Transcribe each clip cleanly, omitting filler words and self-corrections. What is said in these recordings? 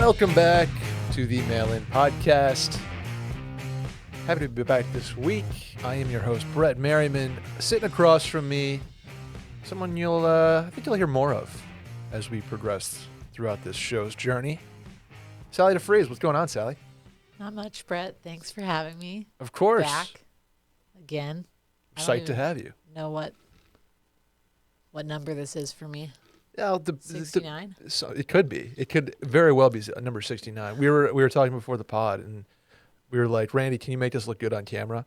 Welcome back to the Mail-In Podcast. Happy to be back this week. I am your host, Brett Merriman. Sitting across from me, someone I think you'll hear more of as we progress throughout this show's journey. Sally deFries, what's going on, Sally? Not much, Brett. Thanks for having me. Of course. Back again. Psyched to have you. Know what number this is for me? Yeah, 69? So it could be. It could very well be number 69. We were talking before the pod, and we were like, Randy, can you make us look good on camera?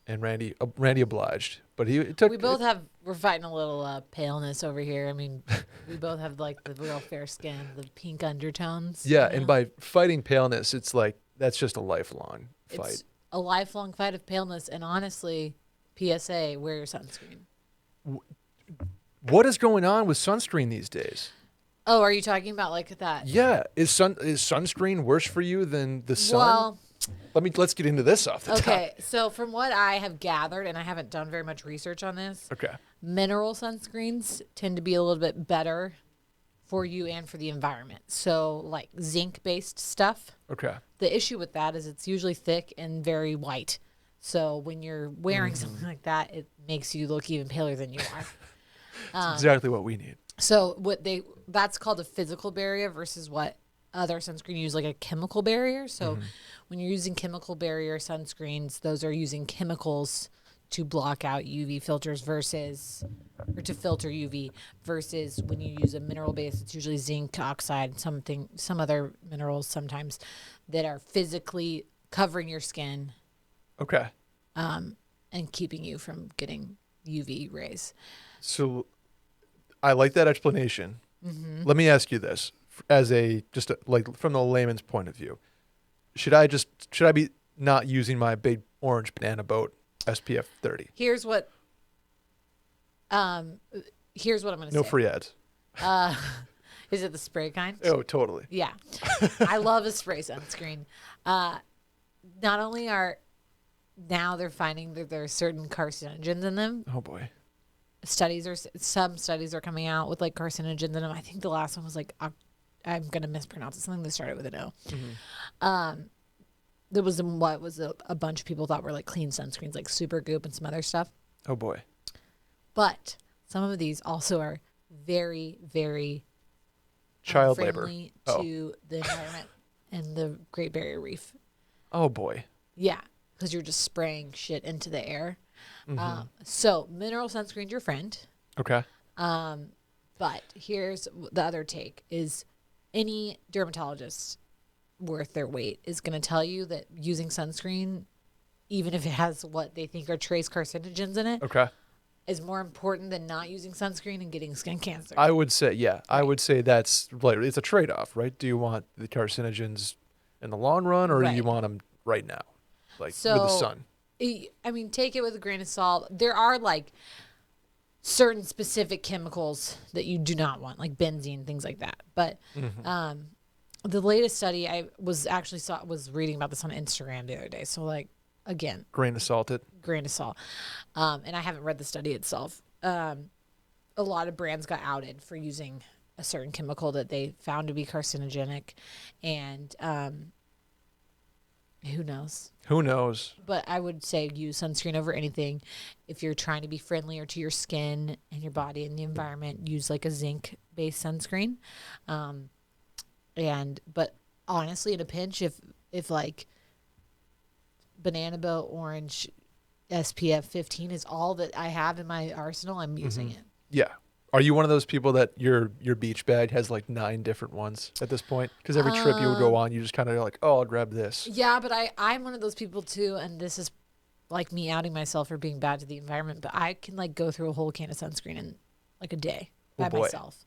And Randy obliged, but we're fighting a little paleness over here. I mean, we both have like the real fair skin, the pink undertones. Yeah, and by fighting paleness, it's like that's just a lifelong fight. It's a lifelong fight of paleness, and honestly, PSA, wear your sunscreen. What is going on with sunscreen these days? Oh, are you talking about like that? Yeah, is sunscreen worse for you than the sun? Well, let's get into this off the top. Okay, so from what I have gathered, and I haven't done very much research on this, mineral sunscreens tend to be a little bit better for you and for the environment. So like zinc-based stuff. Okay. The issue with that is it's usually thick and very white. So when you're wearing something like that, it makes you look even paler than you are. That's exactly what we need. So that's called a physical barrier versus what other sunscreen use, like a chemical barrier. So when you're using chemical barrier sunscreens, those are using chemicals to block out UV filters or to filter UV versus when you use a mineral base, it's usually zinc oxide, some other minerals sometimes that are physically covering your skin. Okay. And keeping you from getting UV rays. So I like that explanation. Let me ask you this as like from the layman's point of view. Should I be not using my big orange banana boat SPF 30? Here's what I'm going to say. No free ads. Is it the spray kind? Oh, totally. Yeah. I love a spray sunscreen. Not only now they're finding that there are certain carcinogens in them. Oh boy. Some studies are coming out with like carcinogens in them. I think the last one was like, I'm going to mispronounce it, something that started with an O. There was a bunch of people thought were like clean sunscreens, like Supergoop and some other stuff. Oh boy. But some of these also are very, very child labor to the environment and the Great Barrier Reef. Oh boy. Yeah, because you're just spraying shit into the air. So mineral sunscreen's your friend. Okay. But here's the other take is any dermatologist worth their weight is going to tell you that using sunscreen, even if it has what they think are trace carcinogens in it, is more important than not using sunscreen and getting skin cancer. I would say, yeah. Right. I would say that's like, it's a trade-off, right? Do you want the carcinogens in the long run or do you want them right now? Like with the sun? I mean, take it with a grain of salt. There are like certain specific chemicals that you do not want, like benzene, things like that. But the latest study I was reading about this on Instagram the other day. So like, again, grain of salt. And I haven't read the study itself. A lot of brands got outed for using a certain chemical that they found to be carcinogenic, and who knows? But I would say use sunscreen over anything. If you're trying to be friendlier to your skin and your body and the environment, use like a zinc-based sunscreen. But honestly, in a pinch, if like banana boat orange SPF 15 is all that I have in my arsenal, I'm using it. Yeah. Are you one of those people that your beach bag has like 9 different ones at this point? Because every trip you would go on, you just kind of like, oh, I'll grab this. Yeah, but I'm one of those people too, and this is like me outing myself for being bad to the environment, but I can like go through a whole can of sunscreen in like a day by myself.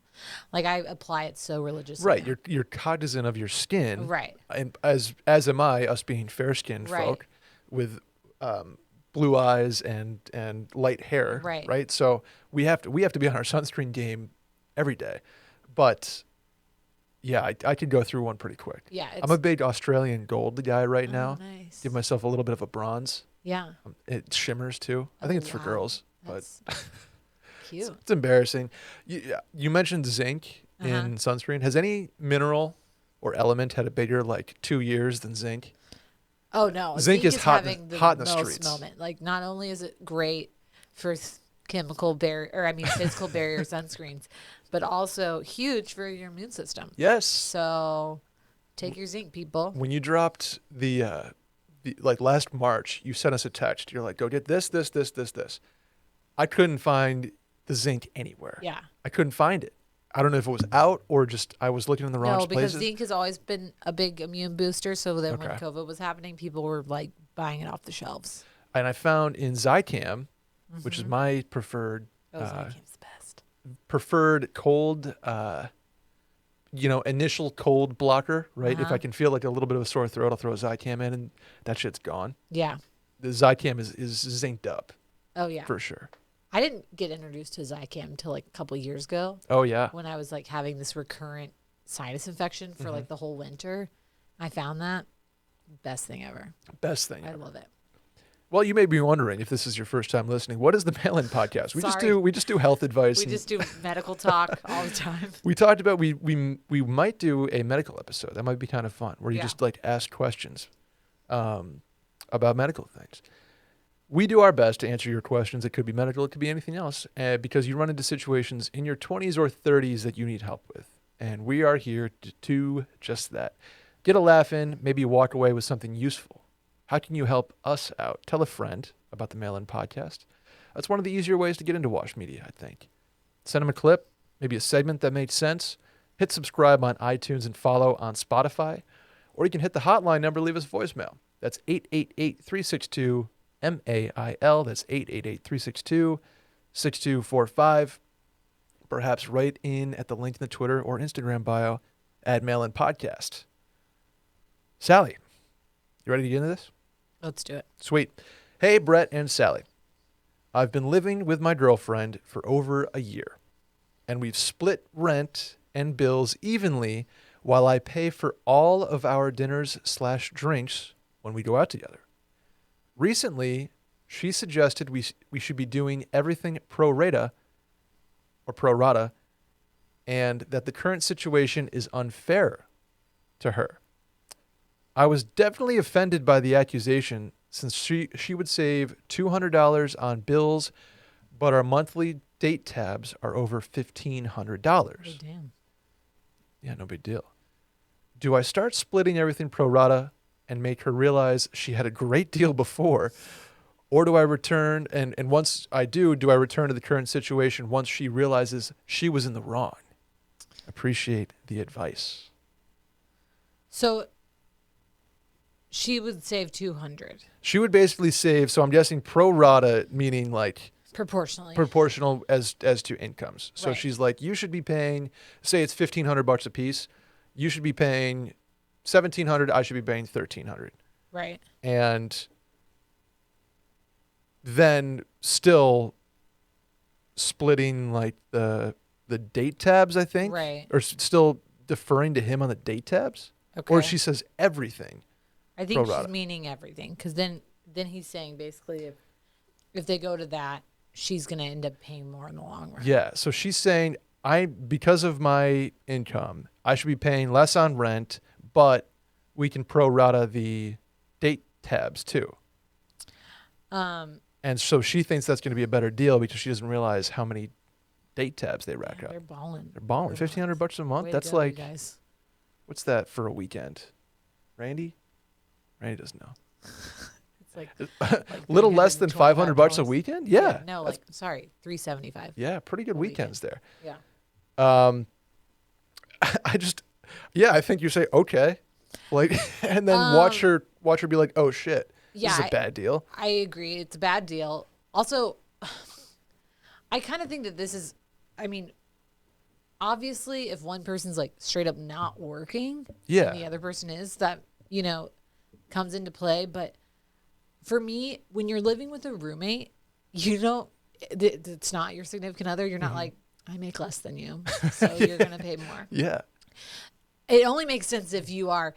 Like I apply it so religiously. Right, you're cognizant of your skin. Right. And as am I, us being fair-skinned folk with blue eyes and light hair, right? So we have to be on our sunscreen game every day. But yeah, I could go through one pretty quick. Yeah, I'm a big Australian gold guy right now. Nice. Give myself a little bit of a bronze. Yeah. It shimmers too. I think it's for girls, That's but cute. It's embarrassing. You mentioned zinc in sunscreen. Has any mineral or Element had a bigger 2 years than zinc. Oh no, Zinc is hot having the hot in the most streets. moment. Like, not only is it great for chemical barrier, or I mean physical barrier sunscreens, but also huge for your immune system. Yes. So take your zinc, people. When you dropped the last March, you sent us a text. You're like, go get this, this, this, this, this. I couldn't find the zinc anywhere. Yeah. I couldn't find it. I don't know if it was out or just I was looking in the wrong places. No, because zinc has always been a big immune booster. So then when COVID was happening, people were like buying it off the shelves. And I found in Zicam, which is my preferred, Zicam's the best. Preferred cold, initial cold blocker, right? If I can feel like a little bit of a sore throat, I'll throw a Zicam in and that shit's gone. Yeah. The Zicam is zinced up. Oh, yeah. For sure. I didn't get introduced to Zicam until a couple of years ago. Oh, yeah. When I was having this recurrent sinus infection for the whole winter. I found that best thing ever. Best thing I ever. love it. Well, you may be wondering if this is your first time listening. What is the Mail-In Podcast? We just do health advice. We just do medical talk all the time. We talked about we might do a medical episode. That might be kind of fun, where you just ask questions about medical things. We do our best to answer your questions. It could be medical, it could be anything else, because you run into situations in your 20s or 30s that you need help with, and we are here to do just that. Get a laugh in, maybe walk away with something useful. How can you help us out? Tell a friend about the Mail-In Podcast. That's one of the easier ways to get into Wash Media, I think. Send them a clip, maybe a segment that made sense. Hit subscribe on iTunes and follow on Spotify. Or you can hit the hotline number, leave us a voicemail. That's 888-362-MAIL. That's 888-362-6245. Perhaps write in at the link in the Twitter or Instagram bio at Mail-In Podcast. Sally, you ready to get into this? Let's do it. Sweet. Hey, Brett and Sally. I've been living with my girlfriend for over a year, and we've split rent and bills evenly while I pay for all of our dinners/drinks when we go out together. Recently, she suggested we should be doing everything pro rata, and that the current situation is unfair to her. I was definitely offended by the accusation, since she would save $200 on bills, but our monthly date tabs are over $1,500. Oh, damn. Yeah, no big deal. Do I start splitting everything pro rata and make her realize she had a great deal before? Or do I return, and once I do I return to the current situation once she realizes she was in the wrong? Appreciate the advice. So she would save 200. She would basically save, so I'm guessing pro rata, meaning proportional as to incomes. So she's like, you should be paying, say it's $1,500 a piece. You should be paying $1,700. I should be paying $1,300. Right. And then still splitting the date tabs, I think. Right. Or still deferring to him on the date tabs. Okay. Or she says everything. I think she's meaning everything, because then he's saying basically if they go to that, she's going to end up paying more in the long run. Yeah. So she's saying, because of my income, I should be paying less on rent, but we can pro rata the date tabs too. And so she thinks that's going to be a better deal because she doesn't realize how many date tabs they rack up. They're balling. They're balling. $1,500 a month. That's go, guys. What's that for a weekend? Randy doesn't know. It's like little less than $500 a weekend. Yeah. No, $375. Yeah, pretty good weekends there. Yeah. I think you say okay, and then watch her be like, oh shit, this is a bad deal. I agree, it's a bad deal. Also, I kind of think that this is, obviously, if one person's straight up not working, and the other person is, that comes into play. But for me, when you're living with a roommate, it's not your significant other. You're not like, I make less than you, so you're going to pay more. Yeah. It only makes sense if you are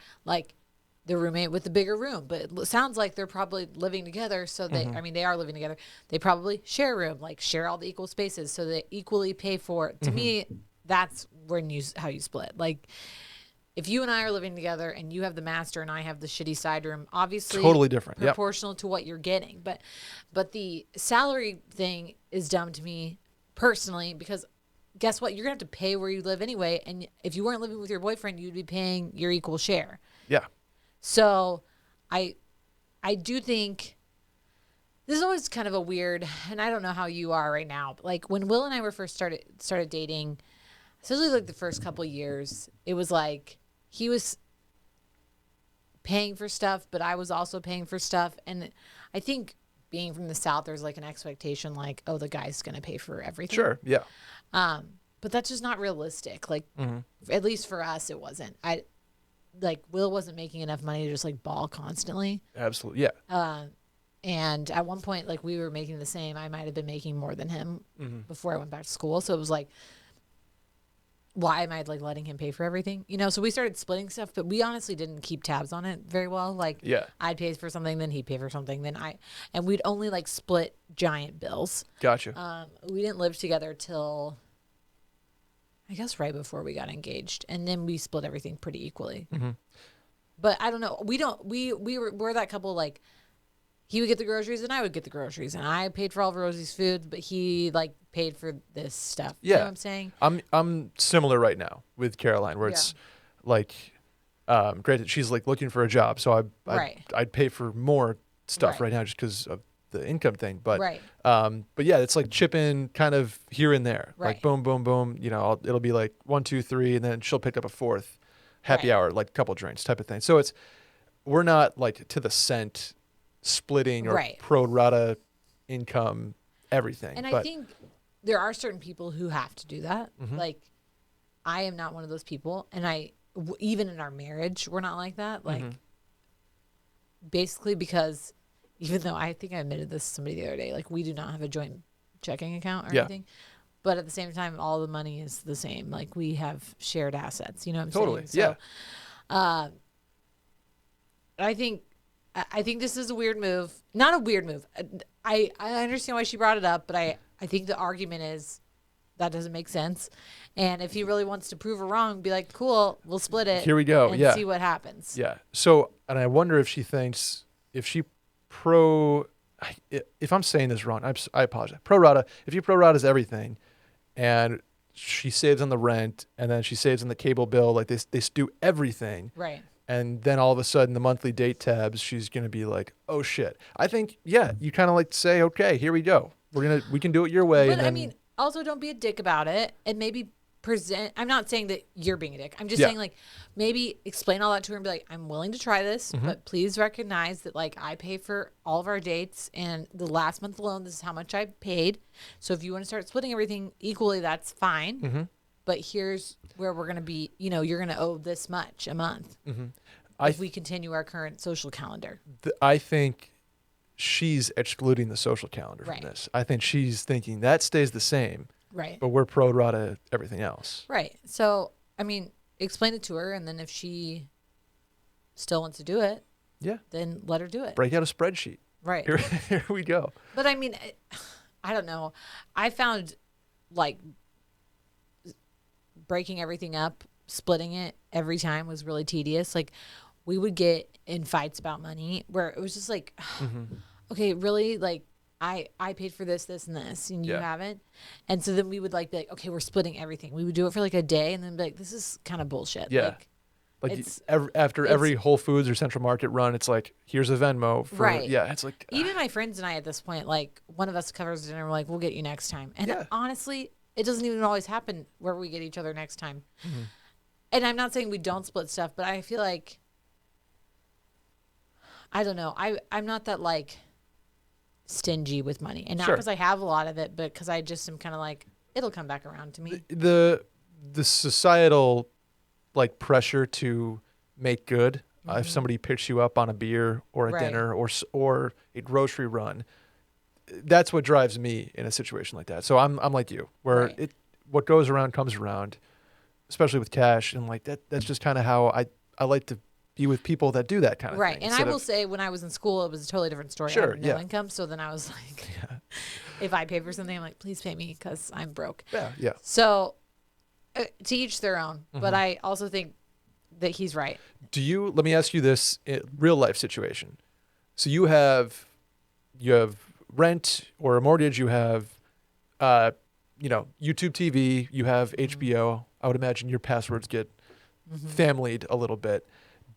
the roommate with the bigger room. But it sounds like they're probably living together. So they are living together. They probably share a room, share all the equal spaces, so they equally pay for it. To me, that's how you split. if you and I are living together and you have the master and I have the shitty side room, obviously totally different, proportional to what you're getting. But the salary thing is dumb to me personally, because guess what? You're gonna have to pay where you live anyway. And if you weren't living with your boyfriend, you'd be paying your equal share. Yeah. So I do think this is always kind of a weird, and I don't know how you are right now, but like when Will and I were first started dating, especially like the first couple years, it was like he was paying for stuff, but I was also paying for stuff. And I think being from the South, there's like an expectation like, oh, the guy's going to pay for everything. Sure. Yeah. But that's just not realistic. Like, at least for us, it wasn't. Will wasn't making enough money to just like ball constantly. Absolutely. Yeah. And at one point, like we were making the same. I might have been making more than him before I went back to school. So it was like, why am I like letting him pay for everything? You know, so we started splitting stuff, but we honestly didn't keep tabs on it very well. Like, I'd pay for something, then he'd pay for something, and we'd only like split giant bills. Gotcha. We didn't live together till I guess right before we got engaged, and then we split everything pretty equally. But I don't know. We're that couple, like he would get the groceries and I would get the groceries, and I paid for all of Rosie's food, but he like paid for this stuff. Yeah. You know what I'm saying? I'm similar right now with Caroline, where it's like, granted, she's like looking for a job, so I'd pay for more stuff right now just because of the income thing. But but yeah, it's like chip in kind of here and there, like boom, boom, boom. You know, it'll be like 1, 2, 3, and then she'll pick up a fourth happy hour, like a couple drinks type of thing. So we're not like to the cent splitting or pro rata income everything. And I think there are certain people who have to do that. Like, I am not one of those people, and even in our marriage, we're not like that. Like, basically because even though I think I admitted this to somebody the other day, like we do not have a joint checking account or anything, but at the same time, all the money is the same. Like we have shared assets. You know what I'm saying? Totally. So, I think this is a weird move. Not a weird move. I understand why she brought it up, but I think the argument is that doesn't make sense. And if he really wants to prove her wrong, be like, cool, we'll split it. Here we go. And see what happens. Yeah. So, and I wonder if she thinks, if I'm saying this wrong, I apologize. Pro rata, if you pro rata's everything and she saves on the rent and then she saves on the cable bill, like they do everything. Right. And then all of a sudden the monthly date tabs, she's going to be like, oh shit. I think, you kind of like to say, okay, here we go. We can do it your way. But I mean, also don't be a dick about it and maybe I'm not saying that you're being a dick. I'm just saying like maybe explain all that to her and be like, I'm willing to try this, but please recognize that like I pay for all of our dates and the last month alone, this is how much I paid. So if you want to start splitting everything equally, that's fine. But here's where we're going to be, you know, you're going to owe this much a month if we continue our current social calendar. I think she's excluding the social calendar from this. I think she's thinking that stays the same. Right. But we're pro rata everything else. Right. So, I mean, explain it to her, and then if she still wants to do it, then let her do it. Break out a spreadsheet. Right. Here we go. But I mean, I don't know. I found like breaking everything up, splitting it every time was really tedious. Like we would get in fights about money where it was just like, okay, really? Like, I paid for this, and this, and you haven't. And so then we would like be like, okay, we're splitting everything. We would do it for like a day and then be like, this is kind of bullshit. Yeah. After every Whole Foods or Central Market run, it's like, here's a Venmo. It's like. Even my friends and I at this point, like one of us covers dinner, we're like, we'll get you next time. And honestly, it doesn't even always happen where we get each other next time. And I'm not saying we don't split stuff, but I feel like, I don't know. I'm not that like stingy with money, and not because I have a lot of it, but because I just am kind of like, it'll come back around to me. The societal like pressure to make good. If somebody picks you up on a beer or a dinner or a grocery run, that's what drives me in a situation like that. So I'm like you, where what goes around comes around, especially with cash, and like that's just kind of how I like to be with people that do that kind of thing. Right. And I will say, when I was in school, it was a totally different story. I had no income. So then I was like, if I pay for something, I'm like, please pay me because I'm broke. Yeah. So to each their own. But I also think that he's right. Let me ask you this real life situation. So you have rent or a mortgage, you have, YouTube TV, you have HBO. I would imagine your passwords get familyed a little bit.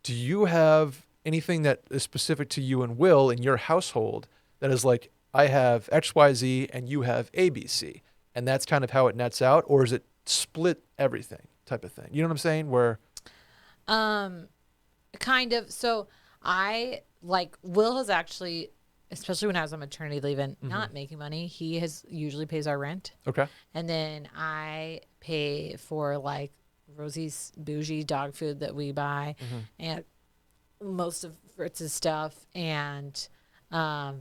Do you have anything that is specific to you and Will in your household that is like, I have XYZ and you have ABC, and that's kind of how it nets out? Or is it split everything type of thing? You know what I'm saying? Where, kind of. So Will has actually, especially when I was on maternity leave and not making money, he usually pays our rent. Okay. And then I pay for like Rosie's bougie dog food that we buy and most of Fritz's stuff. And I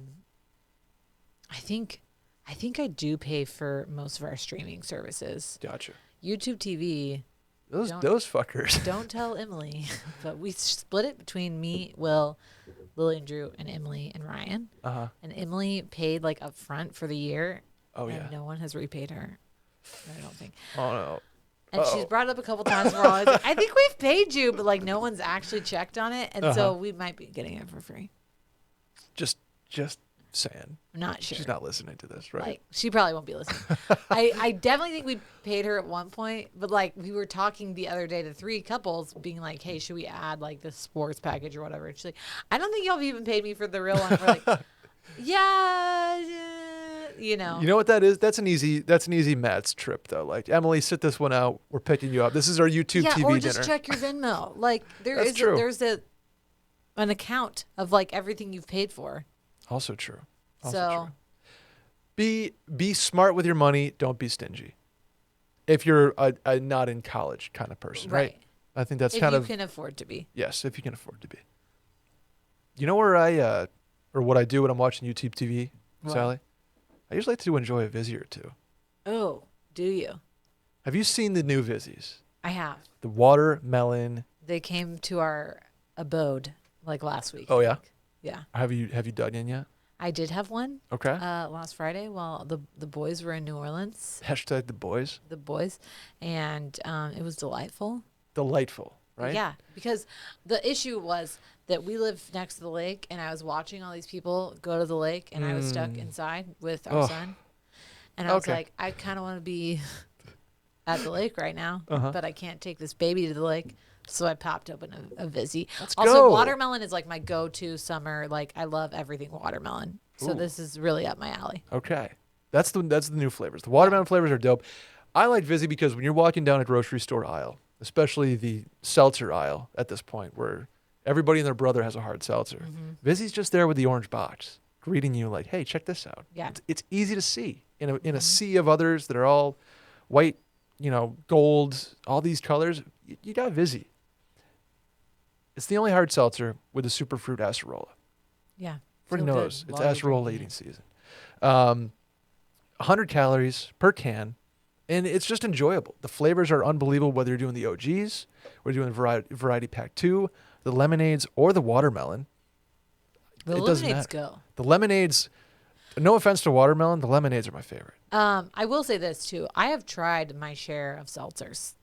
think I do pay for most of our streaming services. Gotcha. YouTube TV. Those fuckers. Don't tell Emily, but we split it between me, Will, Lily and Drew, and Emily and Ryan. And Emily paid like up front for the year. Oh yeah. And no one has repaid her. I don't think. Oh no. And she's brought it up a couple times. We're always like, I think we've paid you, but like no one's actually checked on it, and so we might be getting it for free. Just saying. I'm not sure. She's not listening to this, right? Like she probably won't be listening. I definitely think we paid her at one point, but like we were talking the other day to 3 couples, being like, "Hey, should we add like the sports package or whatever?" And she's like, "I don't think y'all have even paid me for the real one." We're like, "Yeah, you know." You know what that is? That's an easy Matt's trip though. Like, Emily, sit this one out. We're picking you up. This is our YouTube TV or dinner. just check your Venmo. Like there's an account of like everything you've paid for. Also true. True. Be smart with your money. Don't be stingy. If you're a not in college kind of person, right? I think that's if kind of. If you can afford to be. Yes, if you can afford to be. You know where or what I do when I'm watching YouTube TV, Sally? I usually like to enjoy a Vizzy or two. Oh, do you? Have you seen the new Vizzies? I have. The watermelon. They came to our abode like last week. Oh yeah. Yeah. Have you dug in yet? I did have one. Okay. Last Friday while the boys were in New Orleans. Hashtag the boys. The boys, and it was delightful. Delightful, right? Yeah, because the issue was that we live next to the lake, and I was watching all these people go to the lake, and I was stuck inside with our son, and I was like, I kind of want to be at the lake right now, but I can't take this baby to the lake. So I popped open a Vizzy. Let's also, go. watermelon is like my go-to summer. Like I love everything watermelon. So this is really up my alley. Okay. That's the new flavors. The watermelon flavors are dope. I like Vizzy because when you're walking down a grocery store aisle, especially the seltzer aisle at this point where everybody and their brother has a hard seltzer, Vizzy's just there with the orange box greeting you like, hey, check this out. Yeah. It's easy to see in a sea of others that are all white, gold, all these colors. You got Vizzy. It's the only hard seltzer with a superfruit acerola. Yeah. Everybody knows it's acerola eating season. 100 calories per can, and it's just enjoyable. The flavors are unbelievable, whether you're doing the OGs, or you're doing variety pack 2, the lemonades, or the watermelon. The lemonades go. The lemonades, no offense to watermelon, the lemonades are my favorite. I will say this too. I have tried my share of seltzers.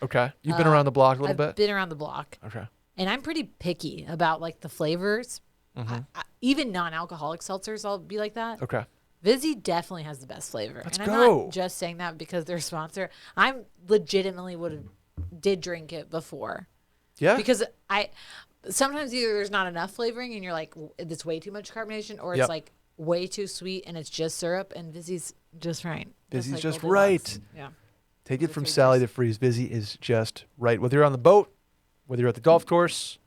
Okay. You've been around the block a little bit? I've been around the block. Okay. And I'm pretty picky about like the flavors. Even non-alcoholic seltzers, I'll be like that. Okay. Vizzy definitely has the best flavor. Let's I'm go. not just saying that because they're a sponsor. I'm legitimately did drink it before. Yeah. Because sometimes either there's not enough flavoring and you're like, it's way too much carbonation, or it's like way too sweet and it's just syrup, and Vizzy's just right. Vizzy's just right. Yeah. Take it from Sally deFries. Vizzy is just right. Whether you're on the boat, whether you're at the golf course,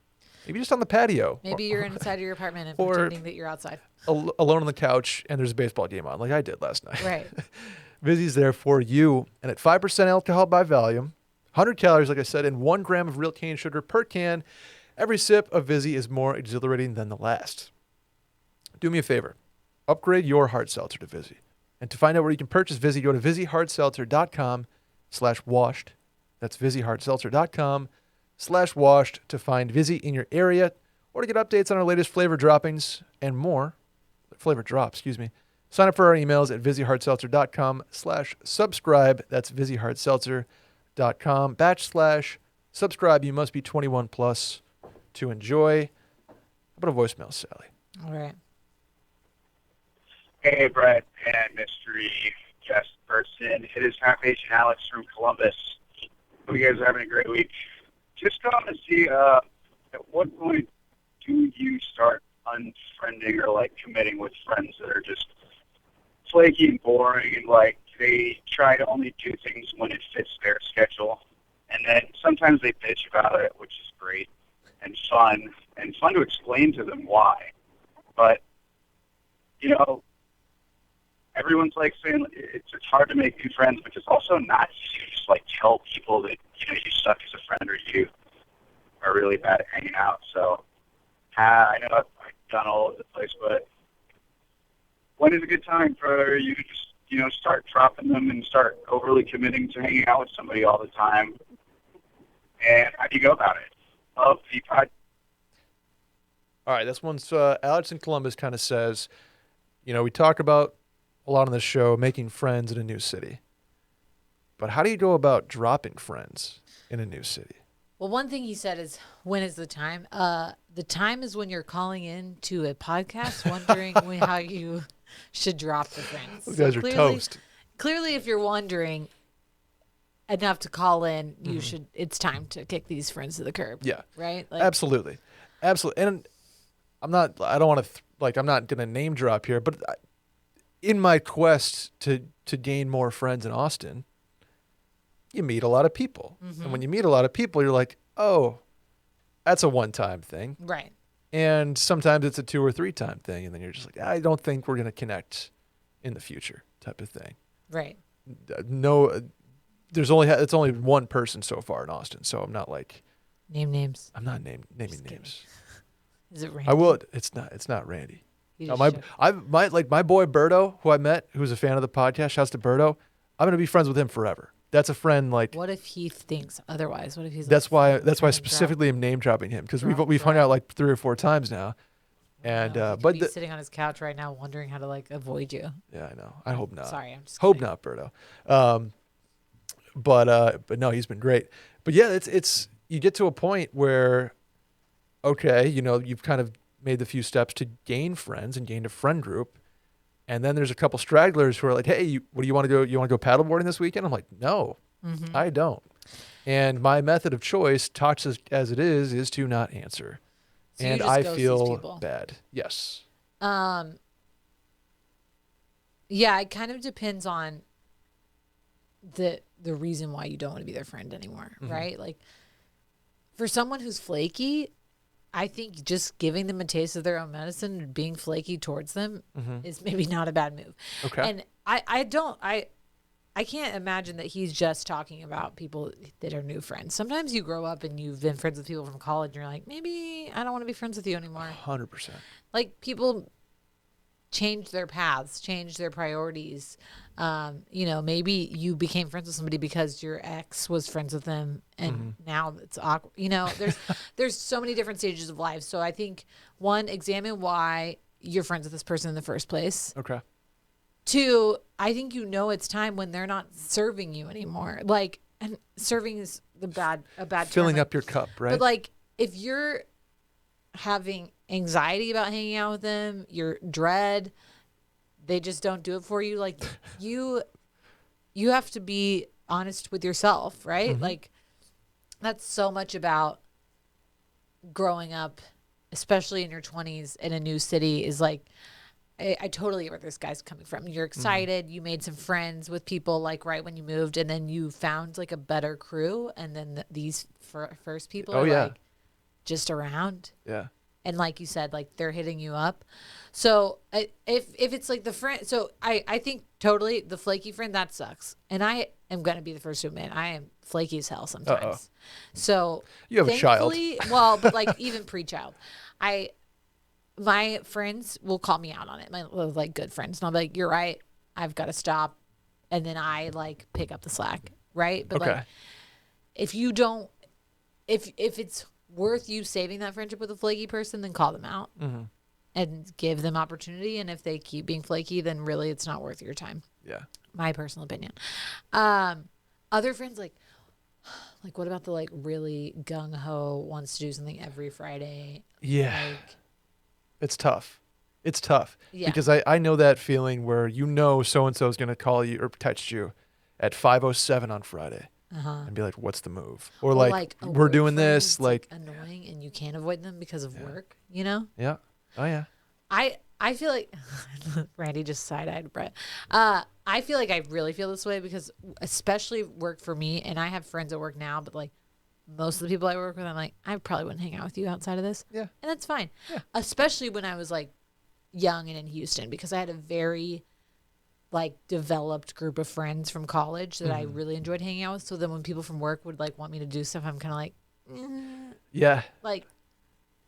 maybe just on the patio. Maybe you're inside of your apartment and pretending that you're outside. Alone on the couch and there's a baseball game on, like I did last night. Right. Vizzy's there for you. And at 5% alcohol by volume, 100 calories, like I said, and 1 gram of real cane sugar per can, every sip of Vizzy is more exhilarating than the last. Do me a favor. Upgrade your hard seltzer to Vizzy. And to find out where you can purchase Vizzy, go to VizzyHardSeltzer.com/washed. That's VizzyHardSeltzer.com/washed to find Vizzy in your area, or to get updates on our latest flavor droppings and more. Flavor drops, excuse me. Sign up for our emails at VizzyHardSeltzer.com/subscribe. That's VizzyHardSeltzer.com/subscribe. Subscribe. You must be 21 plus to enjoy. How about a voicemail, Sally? All right. Hey, Brett and mystery guest person. It is Half Asian Alex from Columbus. Hope you guys are having a great week. Just calling to see at what point do you start unfriending or like committing with friends that are just flaky and boring and like they try to only do things when it fits their schedule, and then sometimes they bitch about it, which is great and fun to explain to them why. But everyone's like saying it's hard to make new friends, but it's also not easy to just like tell people that you suck as a friend or you are really bad at hanging out. So I know I've done all over the place, but when is a good time for you to just start dropping them and start overly committing to hanging out with somebody all the time? And how do you go about it? Love the podcast. All right, this one's Alex in Columbus kind of says, we talk about a lot on this show making friends in a new city. But how do you go about dropping friends in a new city? Well, one thing he said is, when is the time? The time is when you're calling in to a podcast wondering how you should drop the friends. Those guys are toast. Clearly, if you're wondering enough to call in, you should. It's time to kick these friends to the curb. Yeah. Right? Absolutely. And I'm not going to name drop here, but in my quest to gain more friends in Austin, you meet a lot of people. Mm-hmm. And when you meet a lot of people, you're like, oh, that's a one-time thing. Right. And sometimes it's a 2 or 3 time thing. And then you're just like, I don't think we're going to connect in the future type of thing. Right. No, it's only one person so far in Austin. So I'm not like. Name names. I'm not naming names. Is it Randy? I will. It's not Randy. No, my boy Berto, who I met, who's a fan of the podcast. Shouts to Berto. I'm going to be friends with him forever. That's a friend. Like, what if he thinks otherwise? What if he's? That's why I specifically am name dropping him, because we've hung out like 3 or 4 times now, and but he's sitting on his couch right now, wondering how to like avoid you. Yeah, I know. I hope not. Sorry, I'm just hope kidding. not, Berto. But no, he's been great. But yeah, it's you get to a point where, okay, you've kind of made the few steps to gain friends and gain a friend group. And then there's a couple stragglers who are like, hey, what do you want to do? You want to go paddleboarding this weekend? I'm like, no, I don't. And my method of choice, toxic as it is to not answer. So and I feel bad. Yes. Yeah, it kind of depends on the reason why you don't want to be their friend anymore, right? Like, for someone who's flaky, I think just giving them a taste of their own medicine and being flaky towards them is maybe not a bad move. Okay. And I can't imagine that he's just talking about people that are new friends. Sometimes you grow up and you've been friends with people from college and you're like, maybe I don't want to be friends with you anymore. 100%. Like, people change their paths, change their priorities. Maybe you became friends with somebody because your ex was friends with them, and now it's awkward. There's so many different stages of life. So I think, 1, examine why you're friends with this person in the first place. Okay. 2, I think it's time when they're not serving you anymore. Like, and serving is a bad filling term. up your cup, right? But like, if you're having anxiety about hanging out with them, your dread, they just don't do it for you. Like, you have to be honest with yourself, right? Like, that's so much about growing up, especially in your 20s in a new city, is like, I totally get where this guy's coming from. You're excited. You made some friends with people like right when you moved, and then you found like a better crew. And then these first people are like just around. Yeah. And like you said, like, they're hitting you up. So if it's like the friend, so I think totally the flaky friend, that sucks. And I am going to be the first to admit, I am flaky as hell sometimes. Uh-oh. So you have a child. Well, but like, even pre-child, my friends will call me out on it. My like good friends, and I'll be like, "You're right. I've got to stop," and then I like pick up the slack, right? But like, if you don't, if it's worth you saving that friendship with a flaky person, then call them out and give them opportunity. And if they keep being flaky, then really it's not worth your time. Yeah, my personal opinion. Other friends, like, Like, what about the like really gung ho wants to do something every Friday? Yeah. Like, It's tough. It's tough yeah. because I know that feeling where so-and-so is going to call you or text you at 5:07 on Friday and be like, what's the move? Or like a we're work doing friend this. that's, Like, annoying and you can't avoid them because of yeah. work, you know? Yeah. Oh, yeah. I feel like Randy just side-eyed Brett. I feel like I really feel this way because especially work for me, and I have friends at work now, but like most of the people I work with, I'm like, I probably wouldn't hang out with you outside of this. Yeah. And that's fine. Yeah. Especially when I was like young and in Houston because I had a very like developed group of friends from college that I really enjoyed hanging out with. So then when people from work would like want me to do stuff, I'm kind of like, Yeah. like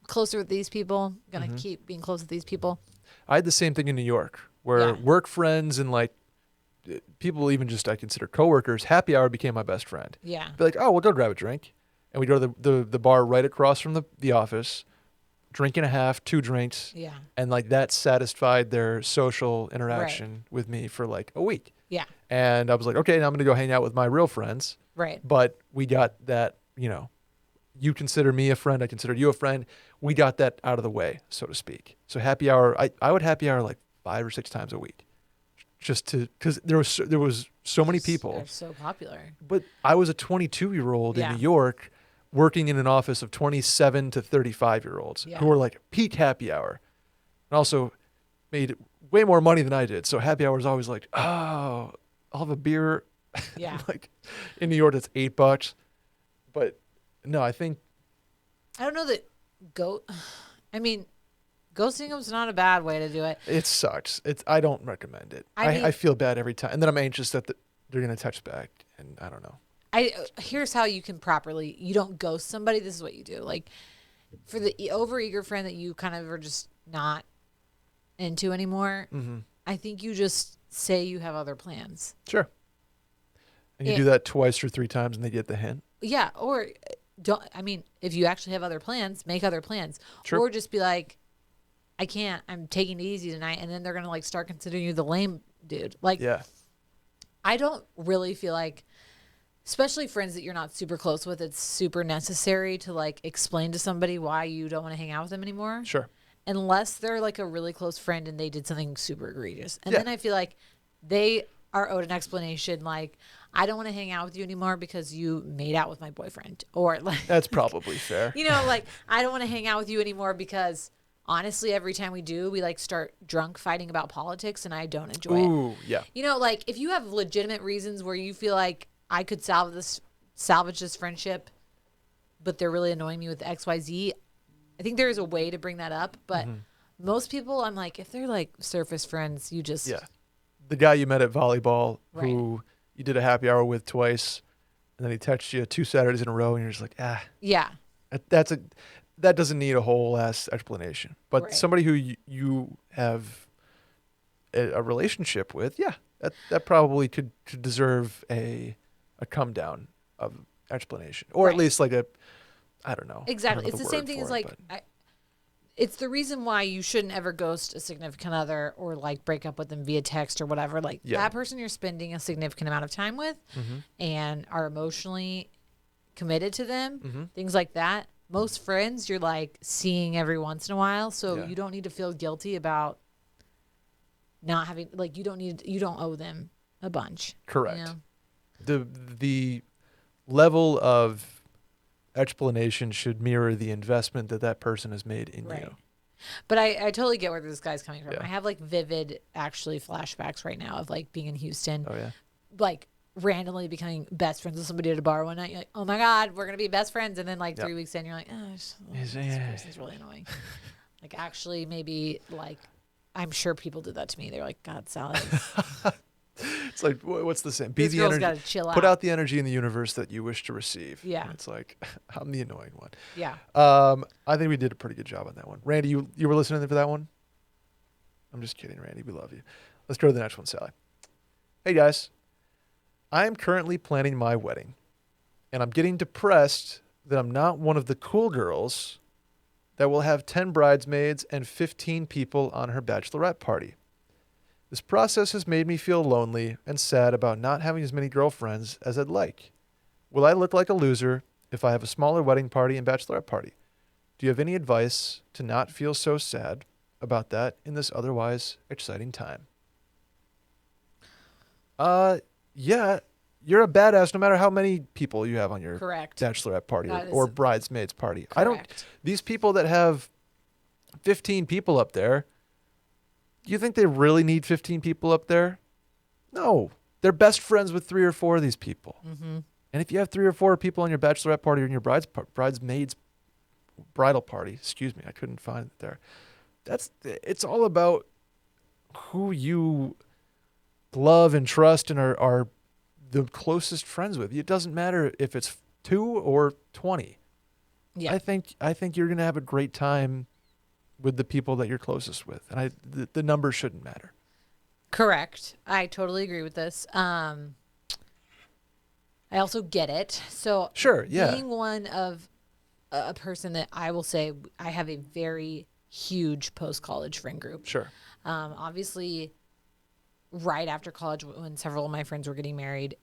closer with these people, gonna keep being close with these people. I had the same thing in New York where work friends and like people even just I consider coworkers, happy hour became my best friend. Yeah. Be like, oh, we'll go grab a drink. And we go to the bar right across from the office, drink and a half, 2 drinks. Yeah. And like that satisfied their social interaction with me for like a week. Yeah. And I was like, okay, now I'm going to go hang out with my real friends. Right. But we got that, you consider me a friend, I consider you a friend. We got that out of the way, so to speak. So happy hour, I would happy hour like 5 or 6 times a week. Just because there was so many people. They're so popular. But I was a 22-year-old in Yeah. New York working in an office of 27 to 35-year-olds who were like peak happy hour and also made way more money than I did. So happy hour is always like, oh, I'll have a beer. Yeah. Like in New York, it's $8. But no, I think. I don't know that ghosting them is not a bad way to do it. It sucks. I don't recommend it. I mean, I feel bad every time. And then I'm anxious that they're going to touch back. And I don't know. Here's how you can you don't ghost somebody. This is what you do. Like for the overeager friend that you kind of are just not into anymore, I think you just say you have other plans. Sure. And you do that twice or 3 times and they get the hint. Yeah. Or if you actually have other plans, make other plans. Sure. Or just be like, I can't, I'm taking it easy tonight. And then they're going to like start considering you the lame dude. Like, yeah. I don't really feel like, especially friends that you're not super close with, it's super necessary to like explain to somebody why you don't want to hang out with them anymore. Sure. Unless they're like a really close friend and they did something super egregious. And then I feel like they are owed an explanation. Like, I don't want to hang out with you anymore because you made out with my boyfriend. Or like, that's probably fair. Like, I don't want to hang out with you anymore because honestly, every time we do, we like start drunk fighting about politics and I don't enjoy it. Ooh, yeah. Like if you have legitimate reasons where you feel like I could salvage this friendship, but they're really annoying me with XYZ, I think there is a way to bring that up. But most people, I'm like, if they're like surface friends, you just. Yeah. The guy you met at volleyball who you did a happy hour with twice, and then he texted you 2 Saturdays in a row, and you're just like, Yeah. That doesn't need a whole ass explanation. But somebody who you have a relationship with, that probably could deserve a come down of explanation, or at least like I don't know. Exactly. It's the same thing as like, it's the reason why you shouldn't ever ghost a significant other or like break up with them via text or whatever. Like that person you're spending a significant amount of time with and are emotionally committed to them, things like that. Most friends you're like seeing every once in a while. So you don't need to feel guilty about not having, like, you don't owe them a bunch. Correct. The level of explanation should mirror the investment that person has made in you. But I totally get where this guy's coming from. I have like vivid actually flashbacks right now of like being in Houston. Oh yeah. Like randomly becoming best friends with somebody at a bar one night. You're like, oh my God, we're going to be best friends. And then like 3 weeks in, you're like, this person's really annoying. Like actually maybe like, I'm sure people did that to me. They're like, God, Sally. It's like, what's the same? Be this the girl's energy. gotta chill out. Put out the energy in the universe that you wish to receive. Yeah. And it's like, I'm the annoying one. Yeah. I think we did a pretty good job on that one. Randy, you were listening for that one? I'm just kidding, Randy. We love you. Let's go to the next one, Sally. Hey, guys. I am currently planning my wedding, and I'm getting depressed that I'm not one of the cool girls that will have 10 bridesmaids and 15 people on her bachelorette party. This process has made me feel lonely and sad about not having as many girlfriends as I'd like. Will I look like a loser if I have a smaller wedding party and bachelorette party? Do you have any advice to not feel so sad about that in this otherwise exciting time? Yeah, you're a badass no matter how many people you have on your Correct. bachelorette party That or is bridesmaids party. correct. These people that have 15 people up there, do you think they really need 15 people up there? No. They're best friends with 3 or 4 of these people. Mm-hmm. And if you have 3 or 4 people on your bachelorette party or in your bridesmaids bridal party, excuse me, I couldn't find it there. It's all about who you love and trust and are the closest friends with. It doesn't matter if it's 2 or 20. Yeah. I think you're going to have a great time with the people that you're closest with. And the numbers shouldn't matter. Correct. I totally agree with this. I also get it. So Sure, yeah. being one of a person that I will say I have a very huge post-college friend group. Sure. Obviously, right after college, when several of my friends were getting married,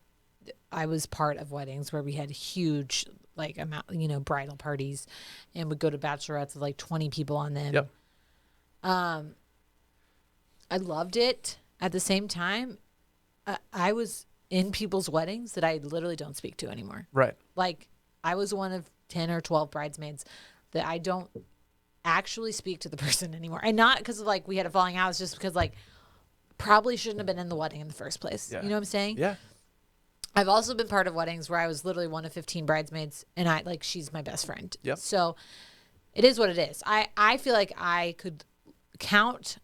I was part of weddings where we had huge bridal parties, and would go to bachelorettes with like 20 people on them. Yep. I loved it. At the same time, I was in people's weddings that I literally don't speak to anymore. Right. Like, I was one of 10 or 12 bridesmaids that I don't actually speak to the person anymore. And not because of like we had a falling out. It's just because like probably shouldn't have been in the wedding in the first place. Yeah. You know what I'm saying? Yeah. I've also been part of weddings where I was literally one of 15 bridesmaids and she's my best friend. Yep. So it is what it is. I feel like I could count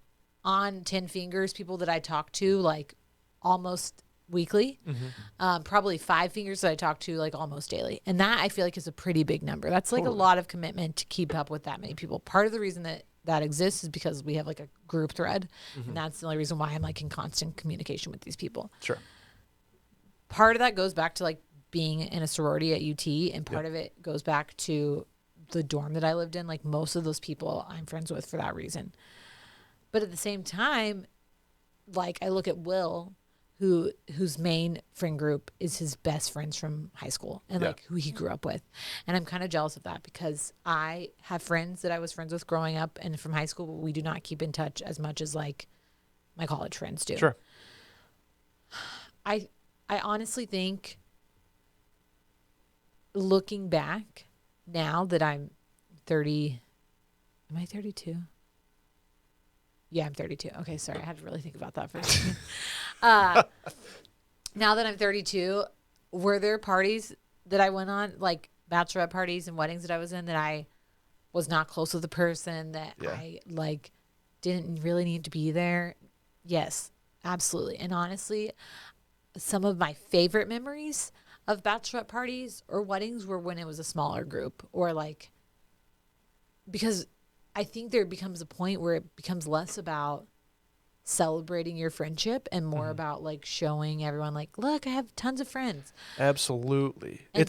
on 10 fingers people that I talk to like almost weekly. Mm-hmm. Probably 5 fingers that I talk to like almost daily. And that I feel like is a pretty big number. That's like Totally. a lot of commitment to keep up with that many people. Part of the reason that exists is because we have like a group thread. Mm-hmm. And that's the only reason why I'm like in constant communication with these people. Sure. Part of that goes back to like being in a sorority at UT, and part of it goes back to the dorm that I lived in. Like most of those people I'm friends with for that reason. But at the same time, like I look at Will, whose main friend group is his best friends from high school and like who he grew up with. And I'm kind of jealous of that because I have friends that I was friends with growing up and from high school, but we do not keep in touch as much as like my college friends do. Sure. I honestly think looking back now that I'm 30, am I 32? Yeah, I'm 32. Okay, sorry. I had to really think about that for a second. Now that I'm 32, were there parties that I went on, like bachelorette parties and weddings that I was in that I was not close with the person, that I like didn't really need to be there? Yes, absolutely. And honestly, some of my favorite memories of bachelorette parties or weddings were when it was a smaller group, or like, because I think there becomes a point where it becomes less about celebrating your friendship and more about like showing everyone like, look, I have tons of friends. Absolutely. And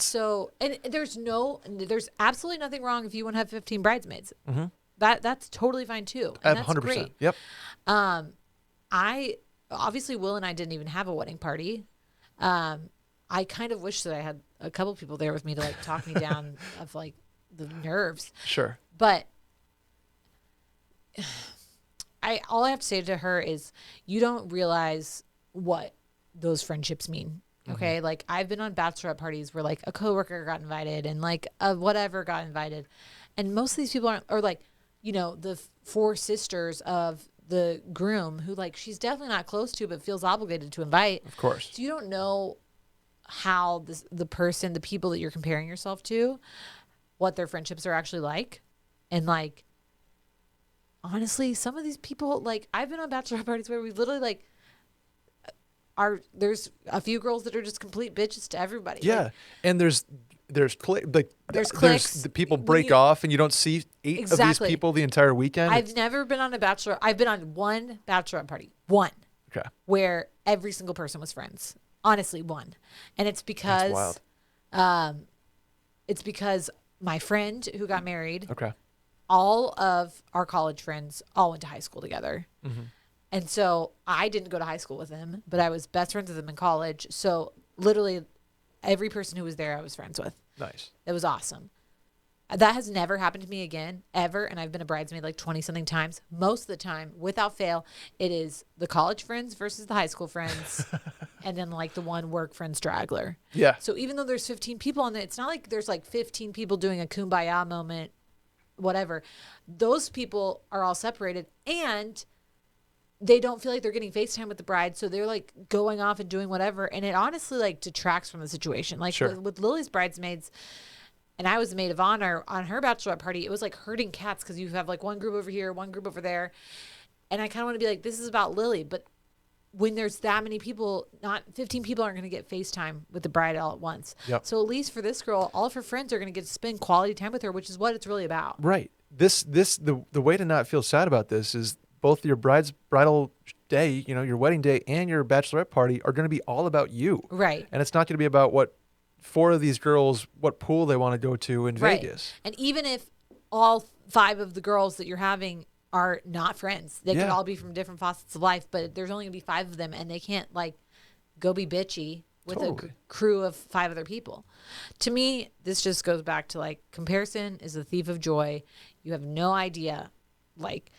and there's absolutely nothing wrong if you want to have 15 bridesmaids. Mm-hmm. That's totally fine too. And that's 100%. Great. Yep. I obviously Will and I didn't even have a wedding party. I kind of wish that I had a couple people there with me to like talk me down of like the nerves. Sure. But all I have to say to her is you don't realize what those friendships mean. Okay. Mm-hmm. Like I've been on bachelorette parties where like a coworker got invited and like a whatever got invited. And most of these people are like, you know, the 4 sisters of the groom who like, she's definitely not close to, but feels obligated to invite. Of course. So you don't know how the people that you're comparing yourself to, what their friendships are actually like. And like, honestly, some of these people, like I've been on bachelor parties where we literally like there's a few girls that are just complete bitches to everybody. Yeah. Like, and there's cliques. The people break off and you don't see 8 of these people the entire weekend. I've never been on I've been on one bachelorette party. One. Okay. Where every single person was friends. Honestly, one. And it's because my friend who got married. Okay. All of our college friends all went to high school together. Mm-hmm. And so I didn't go to high school with them, but I was best friends with them in college. So literally every person who was there I was friends with. Nice. It was awesome. That has never happened to me again, ever. And I've been a bridesmaid like 20-something times. Most of the time, without fail, it is the college friends versus the high school friends. And then like the one work friend straggler. Yeah. So even though there's 15 people on it, it's not like there's like 15 people doing a kumbaya moment, whatever. Those people are all separated and they don't feel like they're getting FaceTime with the bride. So they're like going off and doing whatever. And it honestly like detracts from the situation. Like Sure. with Lily's bridesmaids, and I was the maid of honor on her bachelorette party. It was like herding cats because you have like one group over here, one group over there. And I kind of want to be like, this is about Lily. But when there's that many people, not 15 people aren't going to get FaceTime with the bride all at once. Yep. So at least for this girl, all of her friends are going to get to spend quality time with her, which is what it's really about. Right. The way to not feel sad about this is both your bridal day, your wedding day and your bachelorette party are going to be all about you. Right. And it's not going to be about what 4 of these girls, what pool they want to go to in Right. Vegas. And even if all 5 of the girls that you're having are not friends, they could all be from different facets of life, but there's only going to be 5 of them and they can't like go be bitchy with a crew of 5 other people. To me, this just goes back to like comparison is a thief of joy. You have no idea. Like